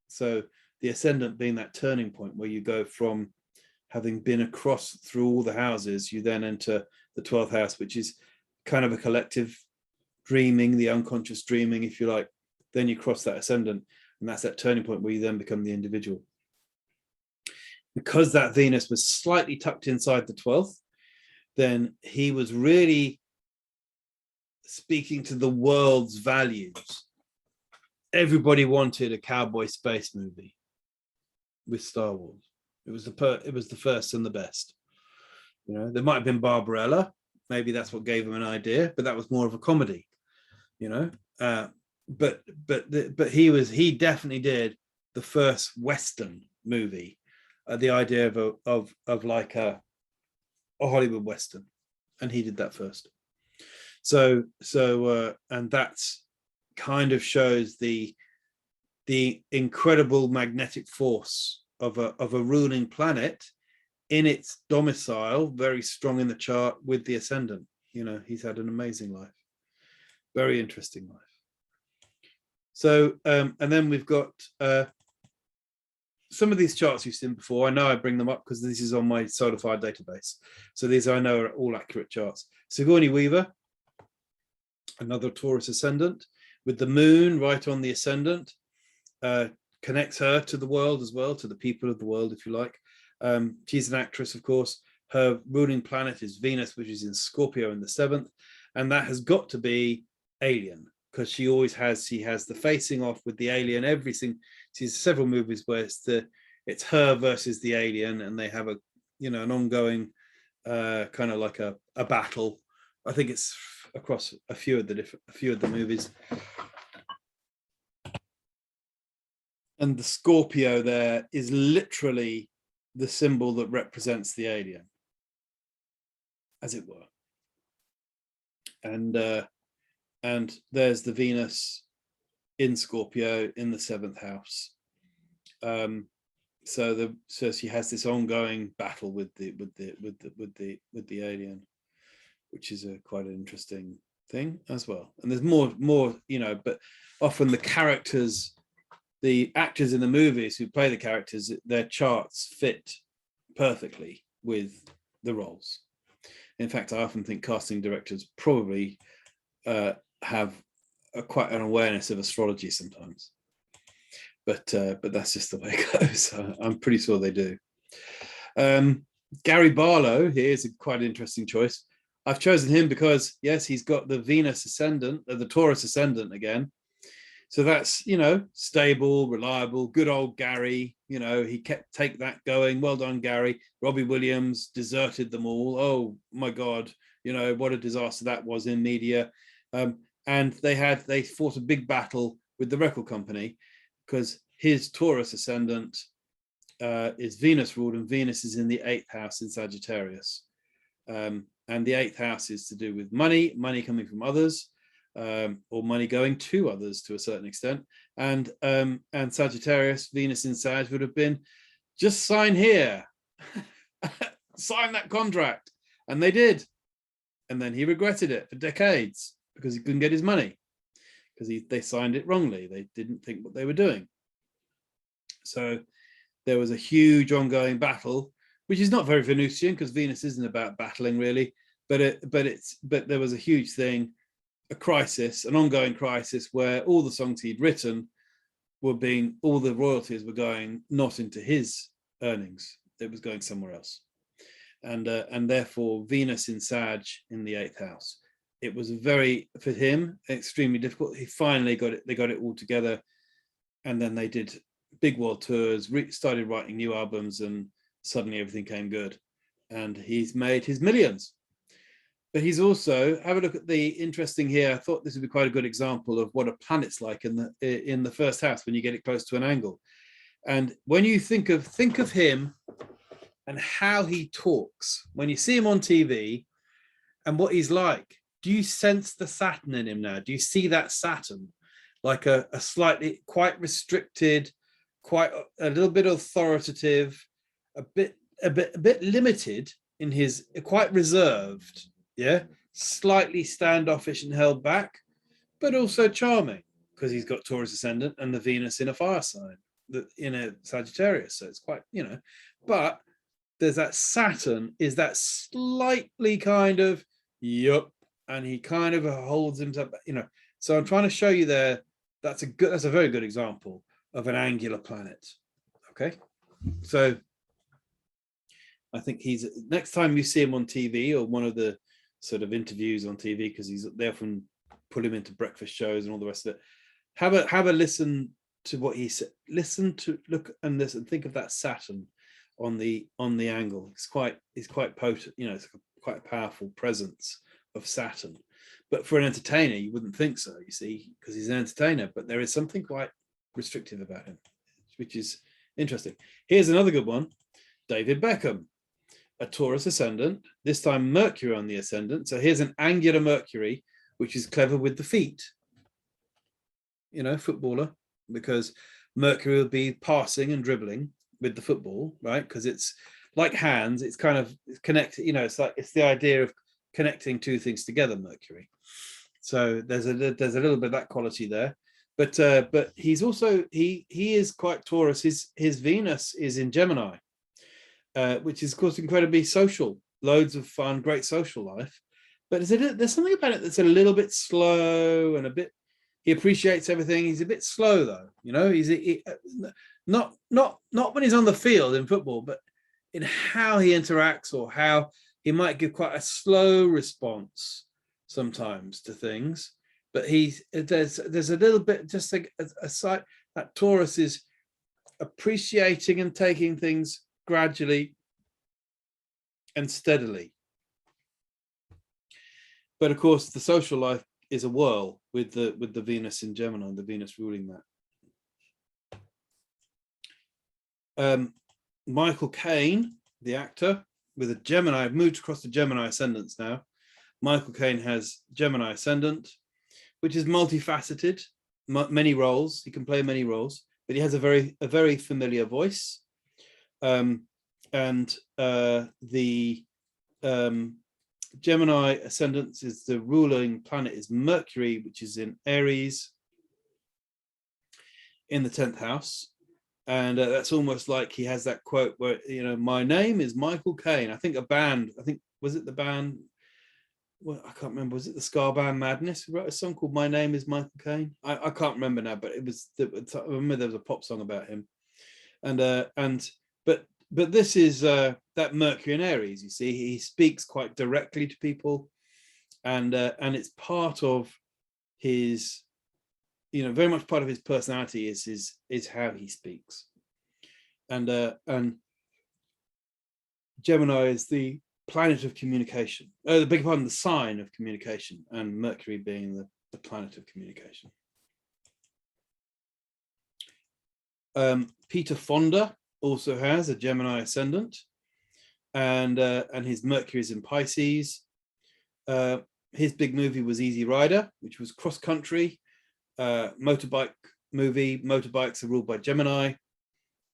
So the ascendant being that turning point where you go from having been across through all the houses, you then enter the 12th house, which is kind of a collective dreaming, the unconscious dreaming, if you like. Then you cross that ascendant, and that's that turning point where you then become the individual. Because that Venus was slightly tucked inside the 12th, then he was really speaking to the world's values. Everybody wanted a cowboy space movie with Star Wars. It was the first and the best. There might have been Barbarella. Maybe that's what gave him an idea, but that was more of a comedy. But he definitely did the first Western movie. The idea of like a Hollywood Western, and he did that first. So and that's kind of shows the incredible magnetic force of a ruling planet in its domicile, very strong in the chart with the ascendant. He's had an amazing life, very interesting life. So and then we've got some of these charts you've seen before. I know I bring them up because this is on my Solidified database. So these I know are all accurate charts. Sigourney Weaver, another Taurus ascendant, with the moon right on the ascendant, connects her to the world as well, to the people of the world, if you like. She's an actress, of course. Her ruling planet is Venus, which is in Scorpio in the 7th. And that has got to be alien, because she has the facing off with the alien. She's several movies where it's her versus the alien, and they have an ongoing kind of like a battle. I think it's across a few of the movies. And the Scorpio there is literally the symbol that represents the alien, as it were. And there's the Venus in Scorpio in the 7th house. So she has this ongoing battle with the alien, which is quite an interesting thing as well. And there's more, but often the characters, the actors in the movies who play the characters, their charts fit perfectly with the roles. In fact, I often think casting directors probably have quite an awareness of astrology sometimes, but that's just the way it goes. I'm pretty sure they do. Gary Barlow here is quite an interesting choice. I've chosen him because, yes, he's got the Venus ascendant, the Taurus ascendant again. So that's, stable, reliable, good old Gary. He take that going. Well done, Gary. Robbie Williams deserted them all. Oh my God, what a disaster that was in media. And they fought a big battle with the record company because his Taurus ascendant is Venus ruled, and Venus is in the 8th house in Sagittarius. And the 8th house is to do with money coming from others, or money going to others to a certain extent. And Sagittarius, Venus in Sag would have been, just sign here, sign that contract. And they did. And then he regretted it for decades because he couldn't get his money, because they signed it wrongly. They didn't think what they were doing. So there was a huge ongoing battle, which is not very Venusian, because Venus isn't about battling really, but there was a huge thing, a crisis, an ongoing crisis, where all the songs he'd written all the royalties were going not into his earnings, it was going somewhere else. And therefore Venus in Sag in the 8th house, it was for him, extremely difficult. He finally got it, they got it all together, and then they did big world tours, started writing new albums, and suddenly everything came good, and he's made his millions. But he's also, have a look at the interesting here, I thought this would be quite a good example of what a planet's like in the first house when you get it close to an angle. And when you think of him and how he talks, when you see him on TV and what he's like, do you sense the Saturn in him now? Do you see that Saturn like a slightly, quite restricted, quite a little bit authoritative, a bit limited in his, quite reserved, yeah, slightly standoffish and held back, but also charming, because he's got Taurus ascendant and the Venus in a fire sign, in a Sagittarius, so it's quite, but there's that Saturn is that slightly kind of, yup, and he kind of holds himself, so I'm trying to show you there, that's a very good example of an angular planet. Okay, so I think next time you see him on TV, or one of the sort of interviews on TV, because they often put him into breakfast shows and all the rest of it, have a listen to what he said, look and listen, think of that Saturn on the angle. It's quite potent, it's quite a powerful presence of Saturn. But for an entertainer, you wouldn't think so, you see, because he's an entertainer, but there is something quite restrictive about him, which is interesting. Here's another good one, David Beckham, a Taurus ascendant, this time Mercury on the ascendant. So here's an angular Mercury, which is clever with the feet, footballer, because Mercury will be passing and dribbling with the football, right? Because it's like hands, it's kind of connected, it's the idea of connecting two things together, Mercury. So there's a little bit of that quality there. But he's also, he is quite Taurus. His Venus is in Gemini, which is of course incredibly social, loads of fun, great social life. But there's something about it that's a little bit slow and he appreciates everything. He's a bit slow though, he's not when he's on the field in football, but in how he interacts, or how he might give quite a slow response sometimes to things. But there's a little bit, just like a side, that Taurus is appreciating and taking things gradually and steadily. But of course, the social life is a whirl with the Venus in Gemini, the Venus ruling that. Michael Caine, the actor, with a Gemini, I've moved across to Gemini ascendants now. Michael Caine has Gemini ascendant, which is multifaceted, many roles. He can play many roles, but he has a very familiar voice. The Gemini ascendant is, the ruling planet is Mercury, which is in Aries in the 10th house. And that's almost like he has that quote where, my name is Michael Caine. I think was it the band? Well, I can't remember. Was it the ska band Madness who wrote a song called My Name is Michael Caine? I can't remember now, but I remember there was a pop song about him. But this is that Mercury in Aries. You see, he speaks quite directly to people, and it's part of his, very much part of his personality is how he speaks. And Gemini is the planet of communication. The sign of communication, and Mercury being the planet of communication. Peter Fonda also has a Gemini ascendant, and his Mercury is in Pisces. His big movie was Easy Rider, which was cross country, motorbike movie. Motorbikes are ruled by Gemini.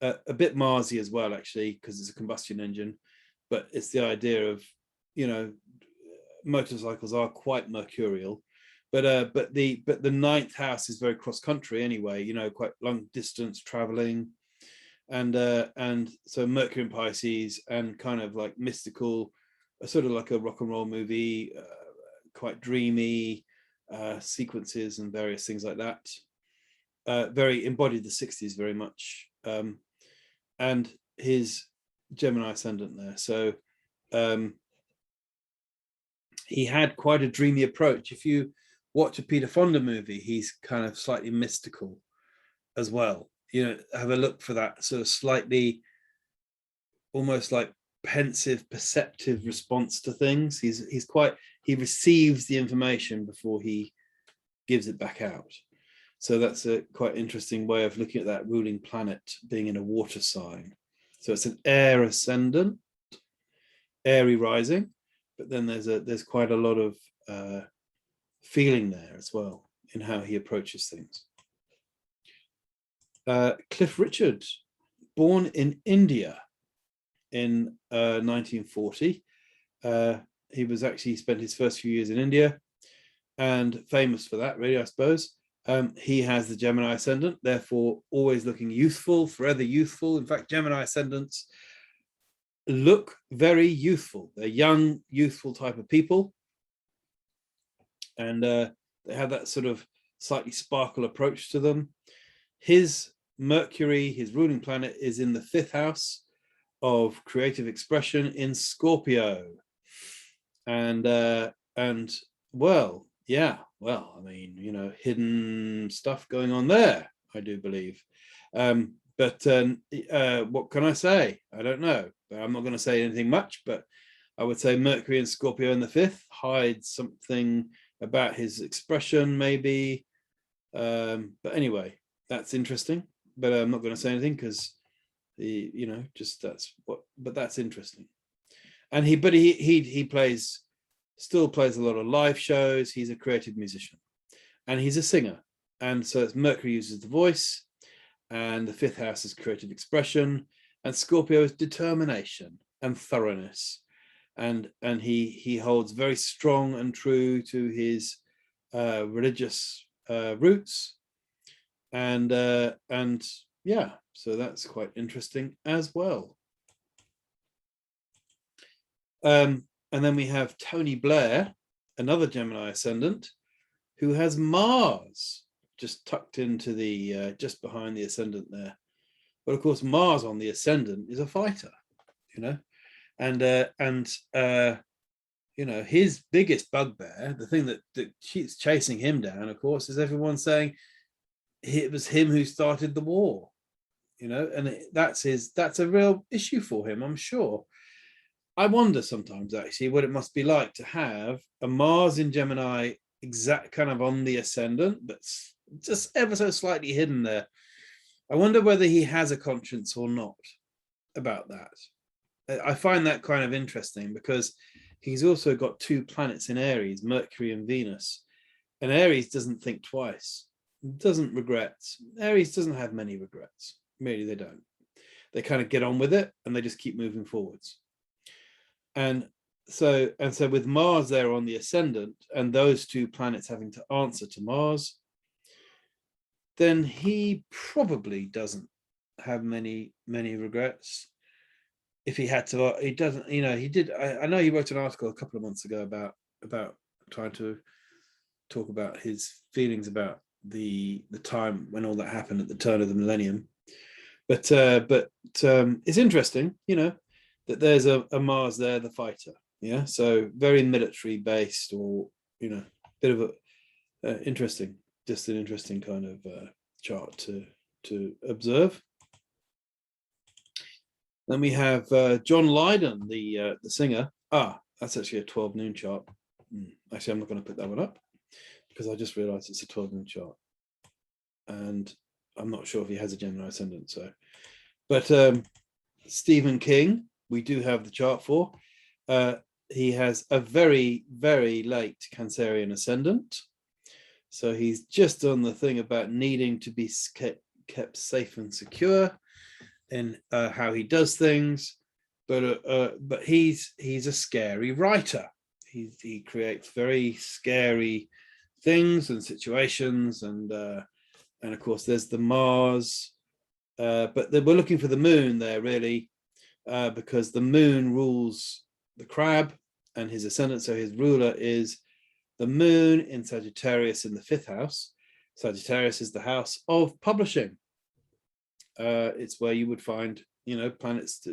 a bit Marsy as well, actually, because it's a combustion engine, but it's the idea of, you know, motorcycles are quite mercurial, but the ninth house is very cross country anyway, you know, quite long distance traveling, and so Mercury in Pisces, and kind of like mystical, sort of like a rock and roll movie, quite dreamy sequences and various things like that. Very embodied the 60s very much, and his Gemini ascendant there. So he had quite a dreamy approach. If you watch a Peter Fonda movie, he's kind of slightly mystical as well. You know, have a look for that sort of slightly, almost like pensive, perceptive response to things. He receives the information before he gives it back out. So that's a quite interesting way of looking at that ruling planet being in a water sign. So it's an air ascendant, airy rising, but then there's quite a lot of feeling there as well in how he approaches things. Cliff Richard, born in India in 1940. He spent his first few years in India, and famous for that, really, I suppose. He has the Gemini ascendant, therefore always looking youthful, forever youthful. In fact, Gemini ascendants look very youthful. They're young, youthful type of people, and they have that sort of slightly sparkle approach to them. His Mercury, his ruling planet, is in the 5th house of creative expression in Scorpio, and well, yeah, well, I mean, you know, hidden stuff going on there, I do believe. But what can I say? I don't know. I'm not going to say anything much, but I would say Mercury and Scorpio in the 5th hides something about his expression, maybe. But anyway, that's interesting. But I'm not going to say anything because, you know, just but that's interesting. And he still plays a lot of live shows. He's a creative musician, and he's a singer. And so it's Mercury uses the voice, and the 5th house is creative expression, and Scorpio is determination and thoroughness. And he holds very strong and true to his religious roots. And yeah, so that's quite interesting as well. And then we have Tony Blair, another Gemini ascendant, who has Mars just tucked into the just behind the ascendant there. But of course, Mars on the ascendant is a fighter, you know, and you know, his biggest bugbear, the thing that keeps chasing him down, of course, is everyone saying it was him who started the war, you know, and that's a real issue for him, I'm sure. I wonder sometimes actually what it must be like to have a Mars in Gemini exact kind of on the ascendant, but just ever so slightly hidden there. I wonder whether he has a conscience or not about that. I find that kind of interesting because he's also got 2 planets in Aries, Mercury and Venus, and Aries doesn't think twice, doesn't regret. Aries doesn't have many regrets. Really, they don't. They kind of get on with it and they just keep moving forwards. And so with Mars there on the ascendant, and those 2 planets having to answer to Mars, then he probably doesn't have many regrets. If he had to, he doesn't, you know, he did. I know he wrote an article a couple of months ago about trying to talk about his feelings about the time when all that happened at the turn of the millennium. But it's interesting, you know, that there's a Mars there, the fighter. Yeah, so very military based, or, you know, bit of a interesting, just an interesting kind of chart to observe. Then we have John Lydon, the singer. That's actually a 12 noon chart. Actually, I'm not going to put that one up because I just realized it's a 12 noon chart, and I'm not sure if he has a Gemini ascendant. So, but Stephen King, we do have the chart for. He has a very, very late Cancerian ascendant. So he's just on the thing about needing to be kept safe and secure. in how he does things, but he's a scary writer. He creates very scary things and situations, and of course there's the Mars, but we're looking for the moon there really, because the moon rules the crab and his ascendant, so his ruler is the moon in Sagittarius in the 5th house. Sagittarius is the house of publishing. It's where you would find, planets.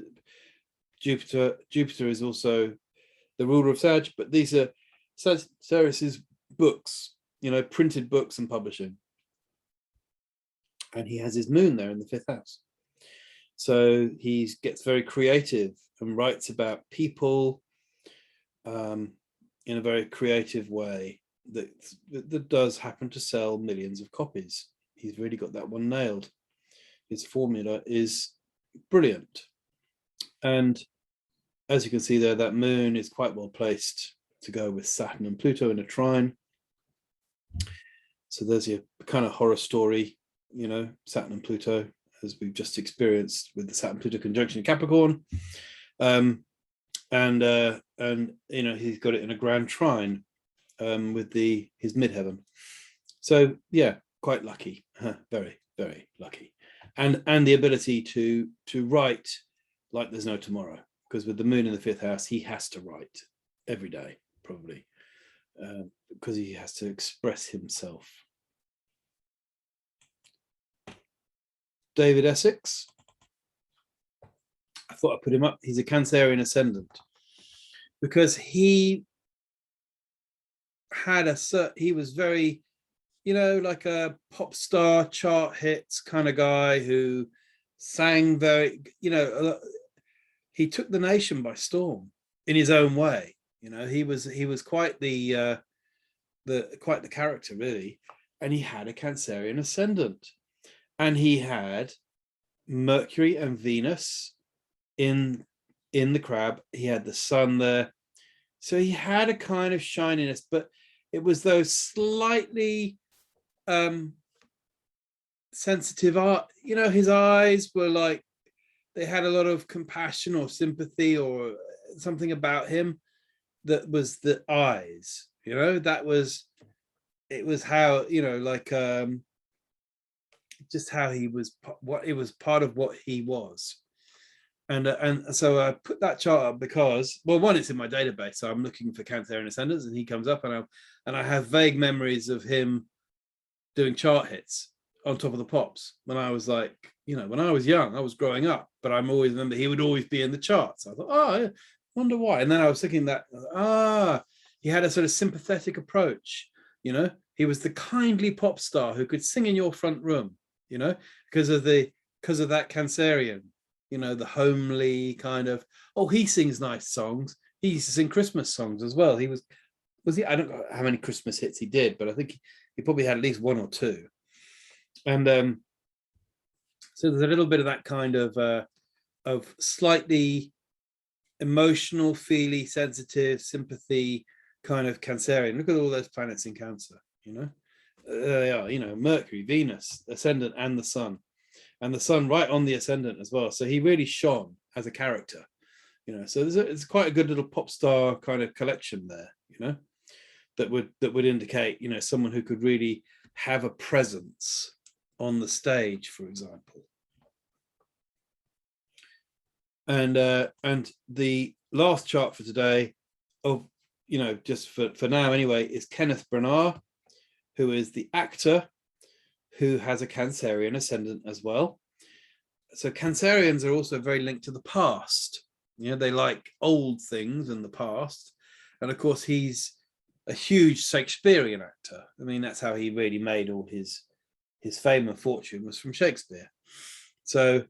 Jupiter is also the ruler of Sag, but these are Sagittarius's books, printed books and publishing. And he has his moon there in the 5th house. So he gets very creative and writes about people in a very creative way that does happen to sell millions of copies. He's really got that one nailed. His formula is brilliant. And as you can see there, that moon is quite well placed to go with Saturn and Pluto in a trine. So there's your kind of horror story, Saturn and Pluto, as we've just experienced with the Saturn-Pluto conjunction in Capricorn. And he's got it in a grand trine with his midheaven. So yeah, quite lucky, very, very lucky. And the ability to write like there's no tomorrow, because with the moon in the 5th house, he has to write every day, probably, because he has to express himself. David Essex, I thought I'd put him up. He's a Cancerian ascendant, because he was very, like a pop star, chart hits kind of guy who sang very, he took the nation by storm in his own way. He was quite the character really, and he had a Cancerian ascendant, and he had Mercury and Venus in the crab. He had the sun there, so he had a kind of shininess, but it was those slightly sensitive art. His eyes were like, they had a lot of compassion or sympathy or something about him that was the eyes, it was how, just how he was, what it was part of what he was. And so I put that chart up because, well, one, it's in my database, so I'm looking for Cancerian ascendants, and he comes up, and I have vague memories of him doing chart hits on Top of the Pops when I was like, when I was young, I was growing up, but I'm always remember he would always be in the charts. I thought, oh, I wonder why. And then I was thinking that, he had a sort of sympathetic approach. He was the kindly pop star who could sing in your front room, because of that Cancerian, the homely kind of, he sings nice songs. He used to sing Christmas songs as well. Was he? I don't know how many Christmas hits he did, but I think he probably had at least one or two. And so there's a little bit of that kind of slightly emotional, feely, sensitive, sympathy kind of Cancerian. Look at all those planets in Cancer, they are, Mercury, Venus, Ascendant, and the Sun right on the Ascendant as well. So he really shone as a character, so it's quite a good little pop star kind of collection there, that would indicate, someone who could really have a presence on the stage, for example. And the last chart for today, just for now anyway, is Kenneth Branagh, who is the actor who has a Cancerian ascendant as well. So Cancerians are also very linked to the past. They like old things in the past. And of course, he's a huge Shakespearean actor. I mean, that's how he really made all his fame and fortune, was from Shakespeare. So,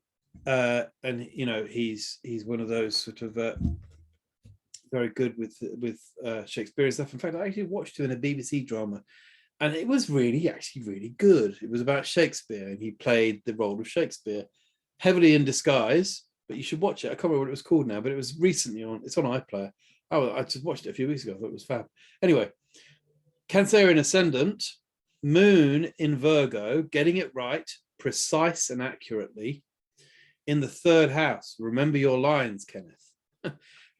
and he's one of those sort of very good with Shakespearean stuff. In fact, I actually watched him in a BBC drama, and it was actually really good. It was about Shakespeare, and he played the role of Shakespeare, heavily in disguise. But you should watch it. I can't remember what it was called now, but it was recently on. It's on iPlayer. Oh, I just watched it a few weeks ago. I thought it was fab. Anyway, Cancerian ascendant, moon in Virgo, getting it right, precise and accurately, in the third house. Remember your lines, Kenneth.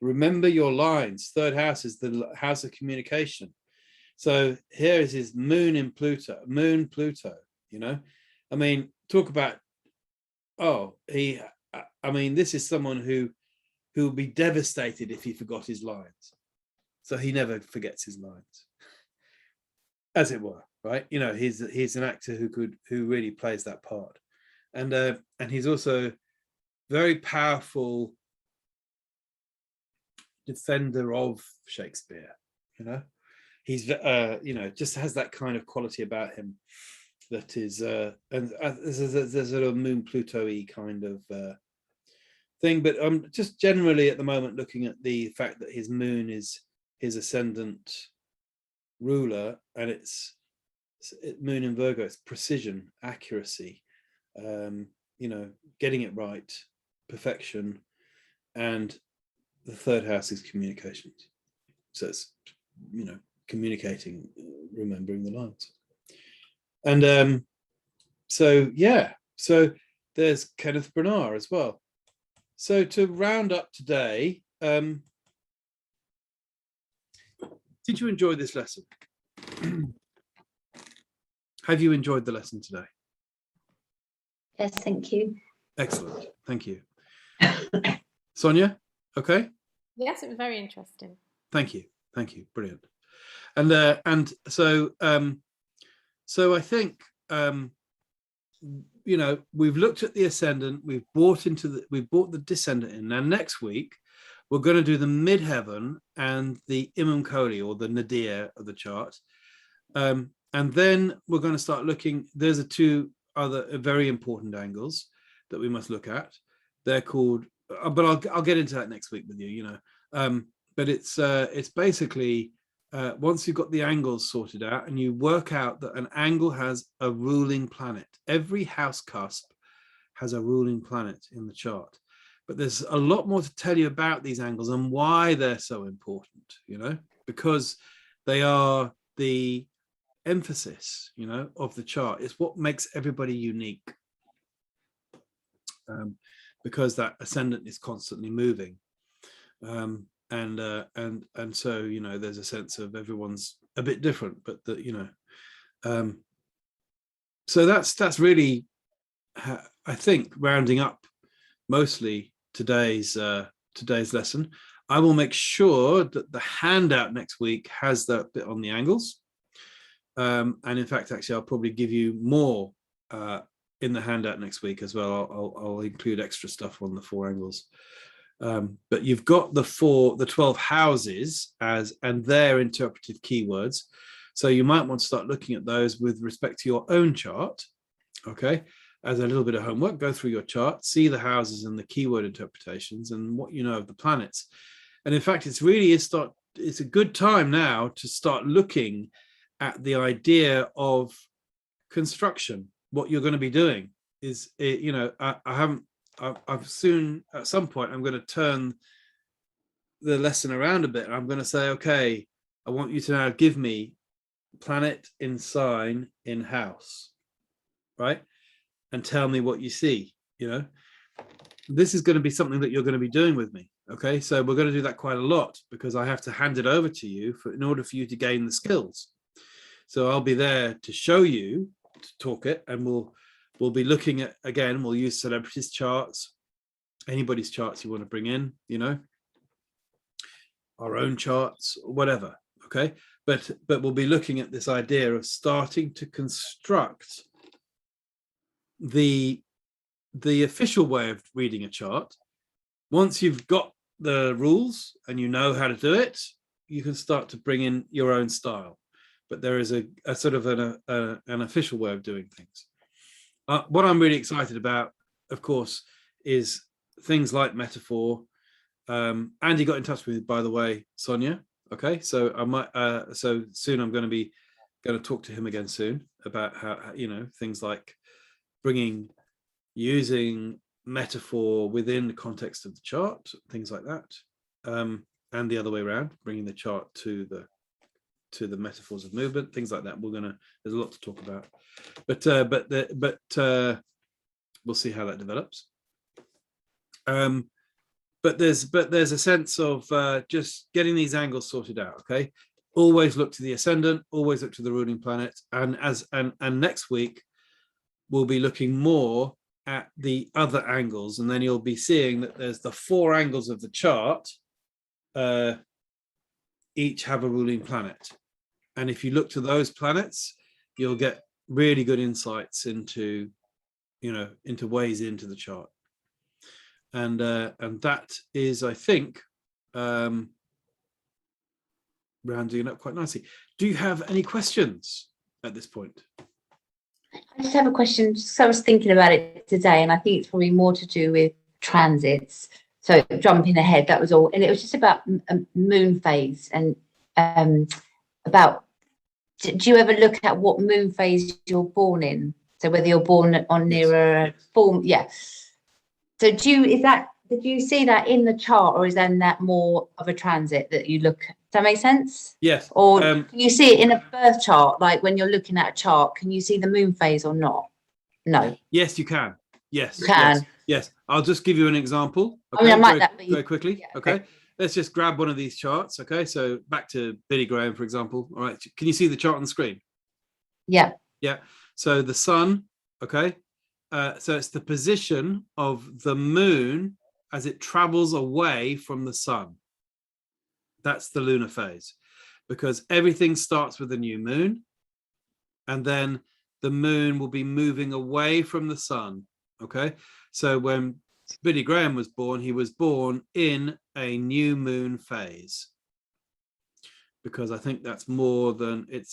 Remember your lines. Third house is the house of communication. So here is his moon in Pluto, Pluto, you know. I mean, talk about, I mean, this is someone who would be devastated if he forgot his lines. So he never forgets his lines, as it were, right? You know, he's an actor who really plays that part. And he's also very powerful defender of Shakespeare, you know. He's you know, just has that kind of quality about him that is and there's a sort of moon Pluto-y kind of thing. But just generally at the moment looking at the fact that his moon is his ascendant ruler, and it's moon in Virgo, it's precision, accuracy, you know, getting it right, perfection, and the third house is communications. So it's, you know, communicating, remembering the lines. And so yeah, so there's Kenneth Branagh as well. So to round up today, did you enjoy this lesson? Have you enjoyed the lesson today? Yes, thank you. Excellent, thank you. Sonia, okay? Yes, it was very interesting. Thank you, brilliant. And so so I think you know, we've looked at the ascendant, we've brought the descendant in. Now next week we're going to do the midheaven and the imam Kohli, or the nadir of the chart, and then we're going to start looking. There's two other very important angles that we must look at. They're called, but I'll get into that next week with you, you know. But it's basically once you've got the angles sorted out, and you work out that an angle has a ruling planet. Every house cusp has a ruling planet in the chart. But there's a lot more to tell you about these angles and why they're so important, you know, because they are the emphasis, you know, of the chart. It's what makes everybody unique, because that ascendant is constantly moving. And so, you know, there's a sense of everyone's a bit different, but that, you know, so that's really, I think, rounding up mostly today's lesson. I will make sure that the handout next week has that bit on the angles, and in fact, actually, I'll probably give you more in the handout next week as well. I'll include extra stuff on the 4 angles. But you've got the 12 houses and their interpreted keywords. So you might want to start looking at those with respect to your own chart. Okay, as a little bit of homework, go through your chart, see the houses and the keyword interpretations and what you know of the planets. And in fact, it's a good time now to start looking at the idea of construction. What you're going to be doing is, you know, I've soon, at some point, I'm going to turn the lesson around a bit. I'm going to say, okay, I want you to now give me planet in sign in house, right? And tell me what you see, you know. This is going to be something that you're going to be doing with me, okay? So we're going to do that quite a lot, because I have to hand it over to you in order for you to gain the skills. So I'll be there to show you, to talk it, and we'll be looking at, again, we'll use celebrities' charts, anybody's charts you want to bring in, you know, our own charts, whatever, okay? But we'll be looking at this idea of starting to construct the official way of reading a chart. Once you've got the rules and you know how to do it, you can start to bring in your own style. But there is a sort of an official way of doing things. What I'm really excited about, of course, is things like metaphor. Andy got in touch with me, by the way, Sonia. Okay, so I might. So soon I'm going to talk to him again soon about how, you know, things like using metaphor within the context of the chart, things like that, and the other way around, bringing the chart to the metaphors of movement, things like that. There's a lot to talk about, but we'll see how that develops. But there's a sense of just getting these angles sorted out. Okay, always look to the ascendant, always look to the ruling planet, and next week we'll be looking more at the other angles, and then you'll be seeing that there's the 4 angles of the chart, each have a ruling planet, and if you look to those planets, you'll get really good insights into ways into the chart. And that is, I think, rounding it up quite nicely. Do you have any questions at this point? I just have a question. So I was thinking about it today, and I think it's probably more to do with transits. So jumping ahead, that was all. And it was just about moon phase and about, do you ever look at what moon phase you're born in? So whether you're born on nearer yes. form, yeah. So did you see that in the chart, or is then that more of a transit that you look at? Does that make sense? Yes. Or can you see it in a birth chart? Like when you're looking at a chart, can you see the moon phase or not? No. Yes, you can. Yes. You can. Yes. I'll just give you an example. Okay, I mean, I might very quickly. Yeah, okay. Let's just grab one of these charts. Okay. So back to Billy Graham, for example. All right. Can you see the chart on the screen? Yeah. Yeah. So the sun. Okay. So it's the position of the moon as it travels away from the sun. That's the lunar phase, because everything starts with a new moon, and then the moon will be moving away from the sun. Okay. So when Billy Graham was born, he was born in a new moon phase, because I think that's more than it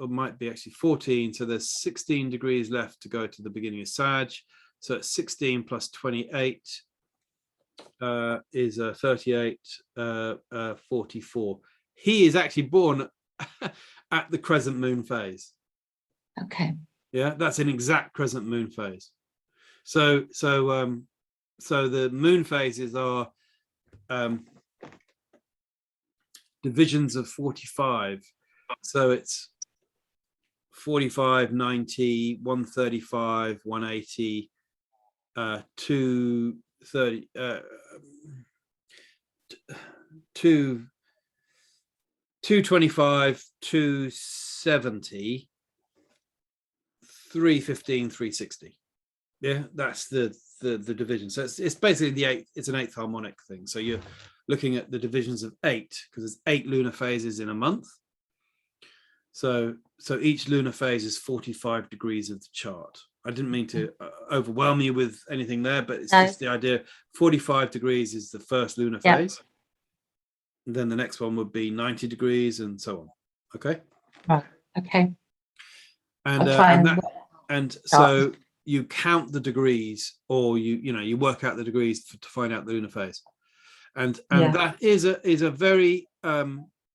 might be actually 14. So there's 16 degrees left to go to the beginning of Sag. So it's 16 plus 28 is 38, 44. He is actually born at the crescent moon phase. Okay. Yeah, that's an exact crescent moon phase. So the moon phases are divisions of 45. So it's 45, 90, 135, 180, 230, 225, 270, 315, 360. Yeah, that's the division. So it's basically the 8. It's an 8th harmonic thing. So you're looking at the divisions of 8, because there's 8 lunar phases in a month. So each lunar phase is 45 degrees of the chart. I didn't mean to overwhelm you with anything there, but it's just the idea. 45 degrees is the first lunar phase. And then the next one would be 90 degrees and so on. Okay. Right. Okay. And so you count the degrees, or you work out the degrees to find out the lunar phase, and that is a very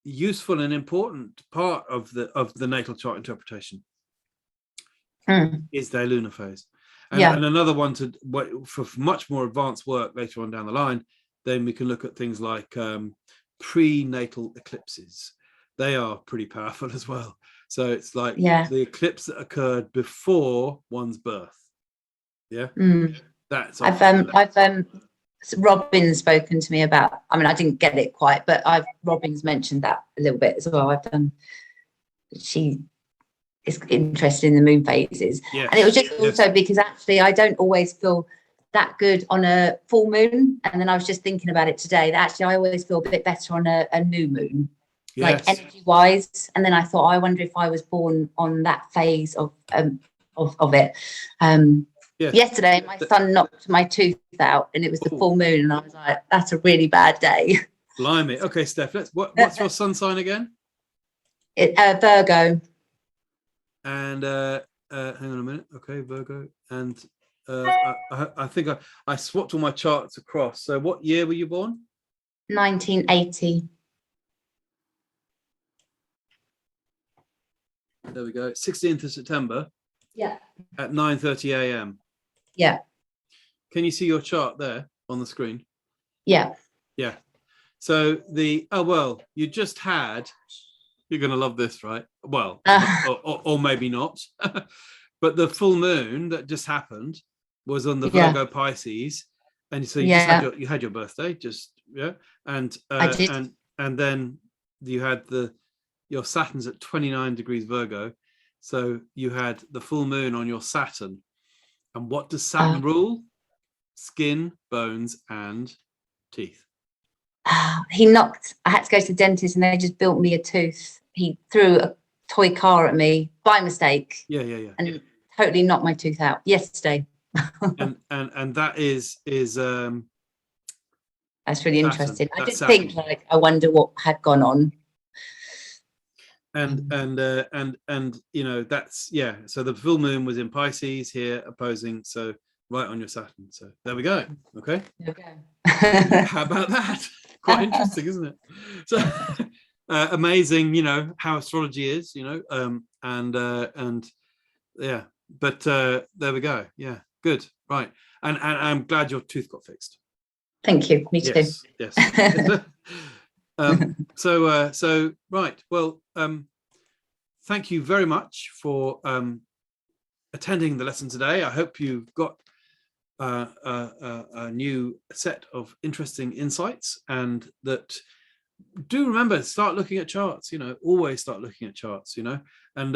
useful and important part of the natal chart interpretation. Is their lunar phase, and another one for much more advanced work later on down the line. Then we can look at things like prenatal eclipses. They are pretty powerful as well. So it's like the eclipse that occurred before one's birth. Yeah. That's I've Robin's spoken to me about, I mean, I didn't get it quite, but Robin's mentioned that a little bit as well. She is interested in the moon phases. And it was just also because actually I don't always feel that good on a full moon. And then I was just thinking about it today, that actually I always feel a bit better on a new moon. Like energy wise, and then I thought, I wonder if I was born on that phase of it. Yesterday, my son knocked my tooth out, and it was the full moon, and I was like, "That's a really bad day." Blimey. Okay, Steph. What's your sun sign again? Virgo. And hang on a minute. Okay, Virgo. And I think I swapped all my charts across. So, what year were you born? 1980. There we go. 16th of September. Yeah. At 9:30 a.m. Yeah. Can you see your chart there on the screen? Yeah. Yeah. So you just had. You're going to love this, right? Well, or maybe not. But the full moon that just happened was on the Virgo Pisces, And so you just Yeah. had your birthday, just and I did. and then you had your Saturn's at 29 degrees Virgo, so you had the full moon on your Saturn. And what does Saturn rule? Skin, bones, and teeth. He knocked. I had to go to the dentist, and they just built me a tooth. He threw a toy car at me by mistake. Yeah. And totally knocked my tooth out yesterday. and that is That's really Saturn. interesting. I That's did think, like, I wonder what had gone on. And you know, that's so the full moon was in Pisces here, opposing, so right on your Saturn. So there we go. Okay. There we go. How about that? Quite interesting, isn't it? So amazing, you know, how astrology is, you know, and yeah, but there we go. Yeah, good, right. And I'm glad your tooth got fixed. Thank you. Me too. Yes. So right, well, thank you very much for attending the lesson today. I hope you've got a new set of interesting insights, and that do remember, start looking at charts, you know, always start looking at charts, you know, and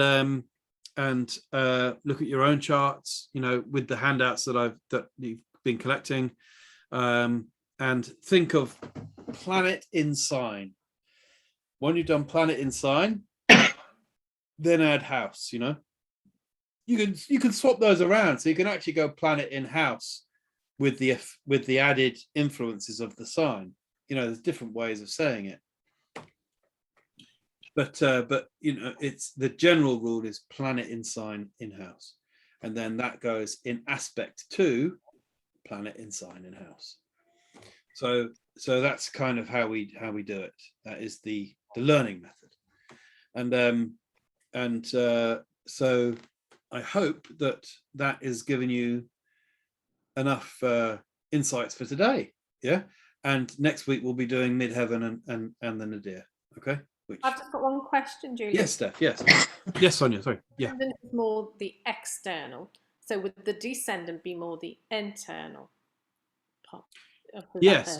look at your own charts, you know, with the handouts that you've been collecting, and think of planet in sign. When you've done planet in sign, then add house, you know. You can swap those around, so you can actually go planet in house with the added influences of the sign. You know, there's different ways of saying it, but you know, it's the general rule is planet in sign in house, and then that goes in aspect to planet in sign in house. So that's kind of how we do it. That is the learning method, and so I hope that is giving you enough insights for today. Yeah, and next week we'll be doing midheaven and the nadir. Okay. I've just got one question, Julian. Yes, Steph. Yes, Sonia. Sorry. Yeah. Ascendant is more the external. So would the descendant be more the internal part? Yes.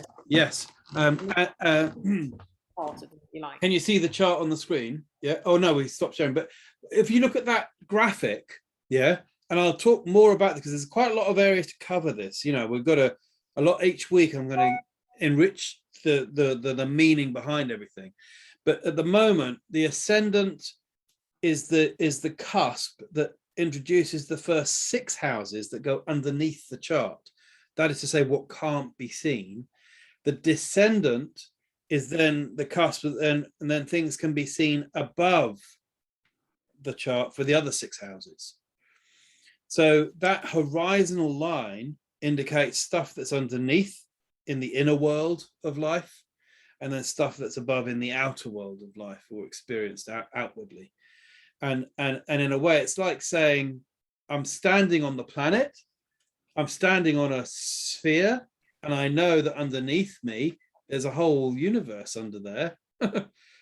Part of it, if you like. Can you see the chart on the screen? Yeah. Oh no, we stopped showing. But if you look at that graphic, yeah, and I'll talk more about it because there's quite a lot of areas to cover this. You know, we've got a lot each week. I'm going to enrich the meaning behind everything. But at the moment, the ascendant is the cusp that introduces the first 6 houses that go underneath the chart. That is to say, what can't be seen. The descendant is then the cusp, and then things can be seen above the chart for the other 6 houses. So that horizontal line indicates stuff that's underneath in the inner world of life, and then stuff that's above in the outer world of life or experienced outwardly. And in a way, it's like saying, I'm standing on the planet, I'm standing on a sphere, and I know that underneath me, there's a whole universe under there,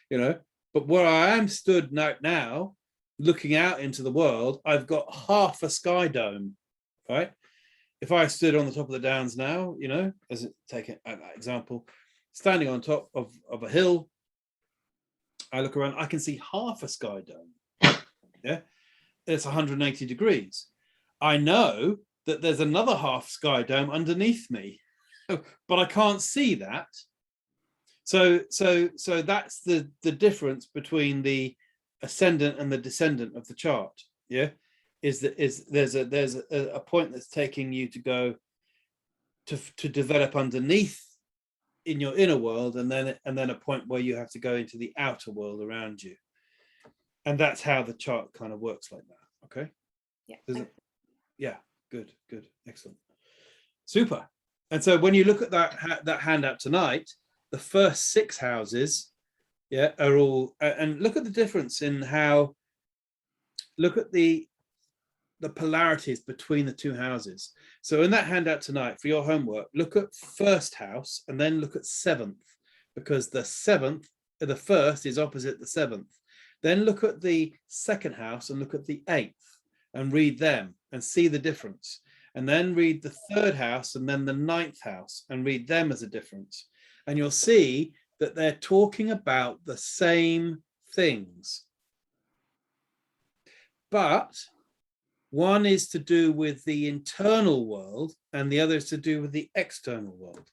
you know, but where I am stood now, looking out into the world, I've got half a sky dome, right? If I stood on the top of the downs now, you know, take an example, standing on top of a hill, I look around, I can see half a sky dome. Yeah, it's 180 degrees. I know that there's another half sky dome underneath me, but I can't see that. So that's the difference between the ascendant and the descendant of the chart. Yeah, is that there's a point that's taking you to go to develop underneath in your inner world, and then a point where you have to go into the outer world around you, and that's how the chart kind of works like that. Okay. Yeah. Good. Excellent. Super. And so when you look at that handout tonight, the first 6 houses, yeah, are all, and look at the difference in how, look at the polarities between the 2 houses. So in that handout tonight for your homework, look at first house and then look at 7th, because the 7th, the first is opposite the 7th. Then look at the second house and look at the 8th and read them and see the difference. and then read the 3rd house and then the 9th house and read them as a difference. And you'll see that they're talking about the same things. But one is to do with the internal world and the other is to do with the external world.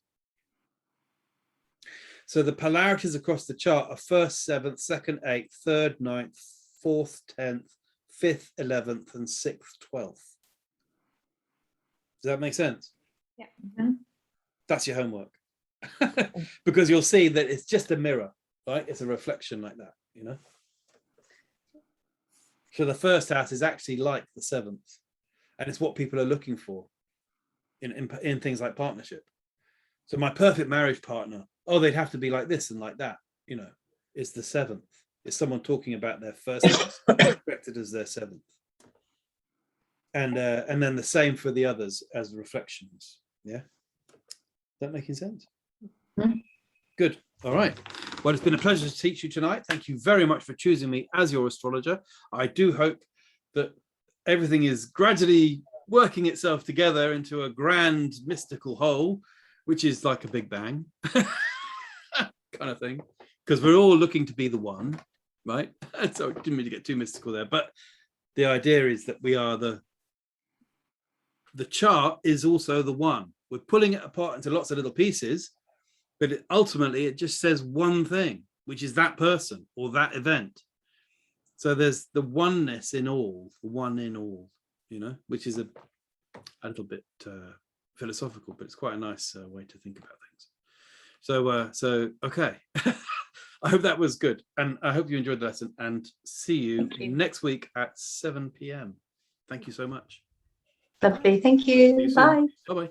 So the polarities across the chart are 1st, 7th, 2nd, 8th, 3rd, 9th, 4th, 10th, 5th, 11th, and 6th, 12th. Does that make sense? Yeah. Mm-hmm. That's your homework. Because you'll see that it's just a mirror, right? It's a reflection like that, you know? So the 1st house is actually like the 7th, and it's what people are looking for in things like partnership. So my perfect marriage partner, oh, they'd have to be like this and like that, you know, is the 7th. It's someone talking about their 1st house expected as their 7th. And then the same for the others as reflections. Yeah. Is that making sense? Mm-hmm. Good. All right. Well, it's been a pleasure to teach you tonight. Thank you very much for choosing me as your astrologer. I do hope that everything is gradually working itself together into a grand mystical whole, which is like a Big Bang kind of thing, because we're all looking to be the one, right? So I didn't mean to get too mystical there, but the idea is that we are the chart is also the one. We're pulling it apart into lots of little pieces, but ultimately it just says one thing, which is that person or that event. So there's the oneness in all, the one in all, you know, which is a little bit philosophical, but it's quite a nice way to think about things. So okay. I hope that was good, and I hope you enjoyed the lesson, and see you next week at 7 p.m. Thank you so much. Lovely. Thank you. See you soon. Bye. Bye-bye.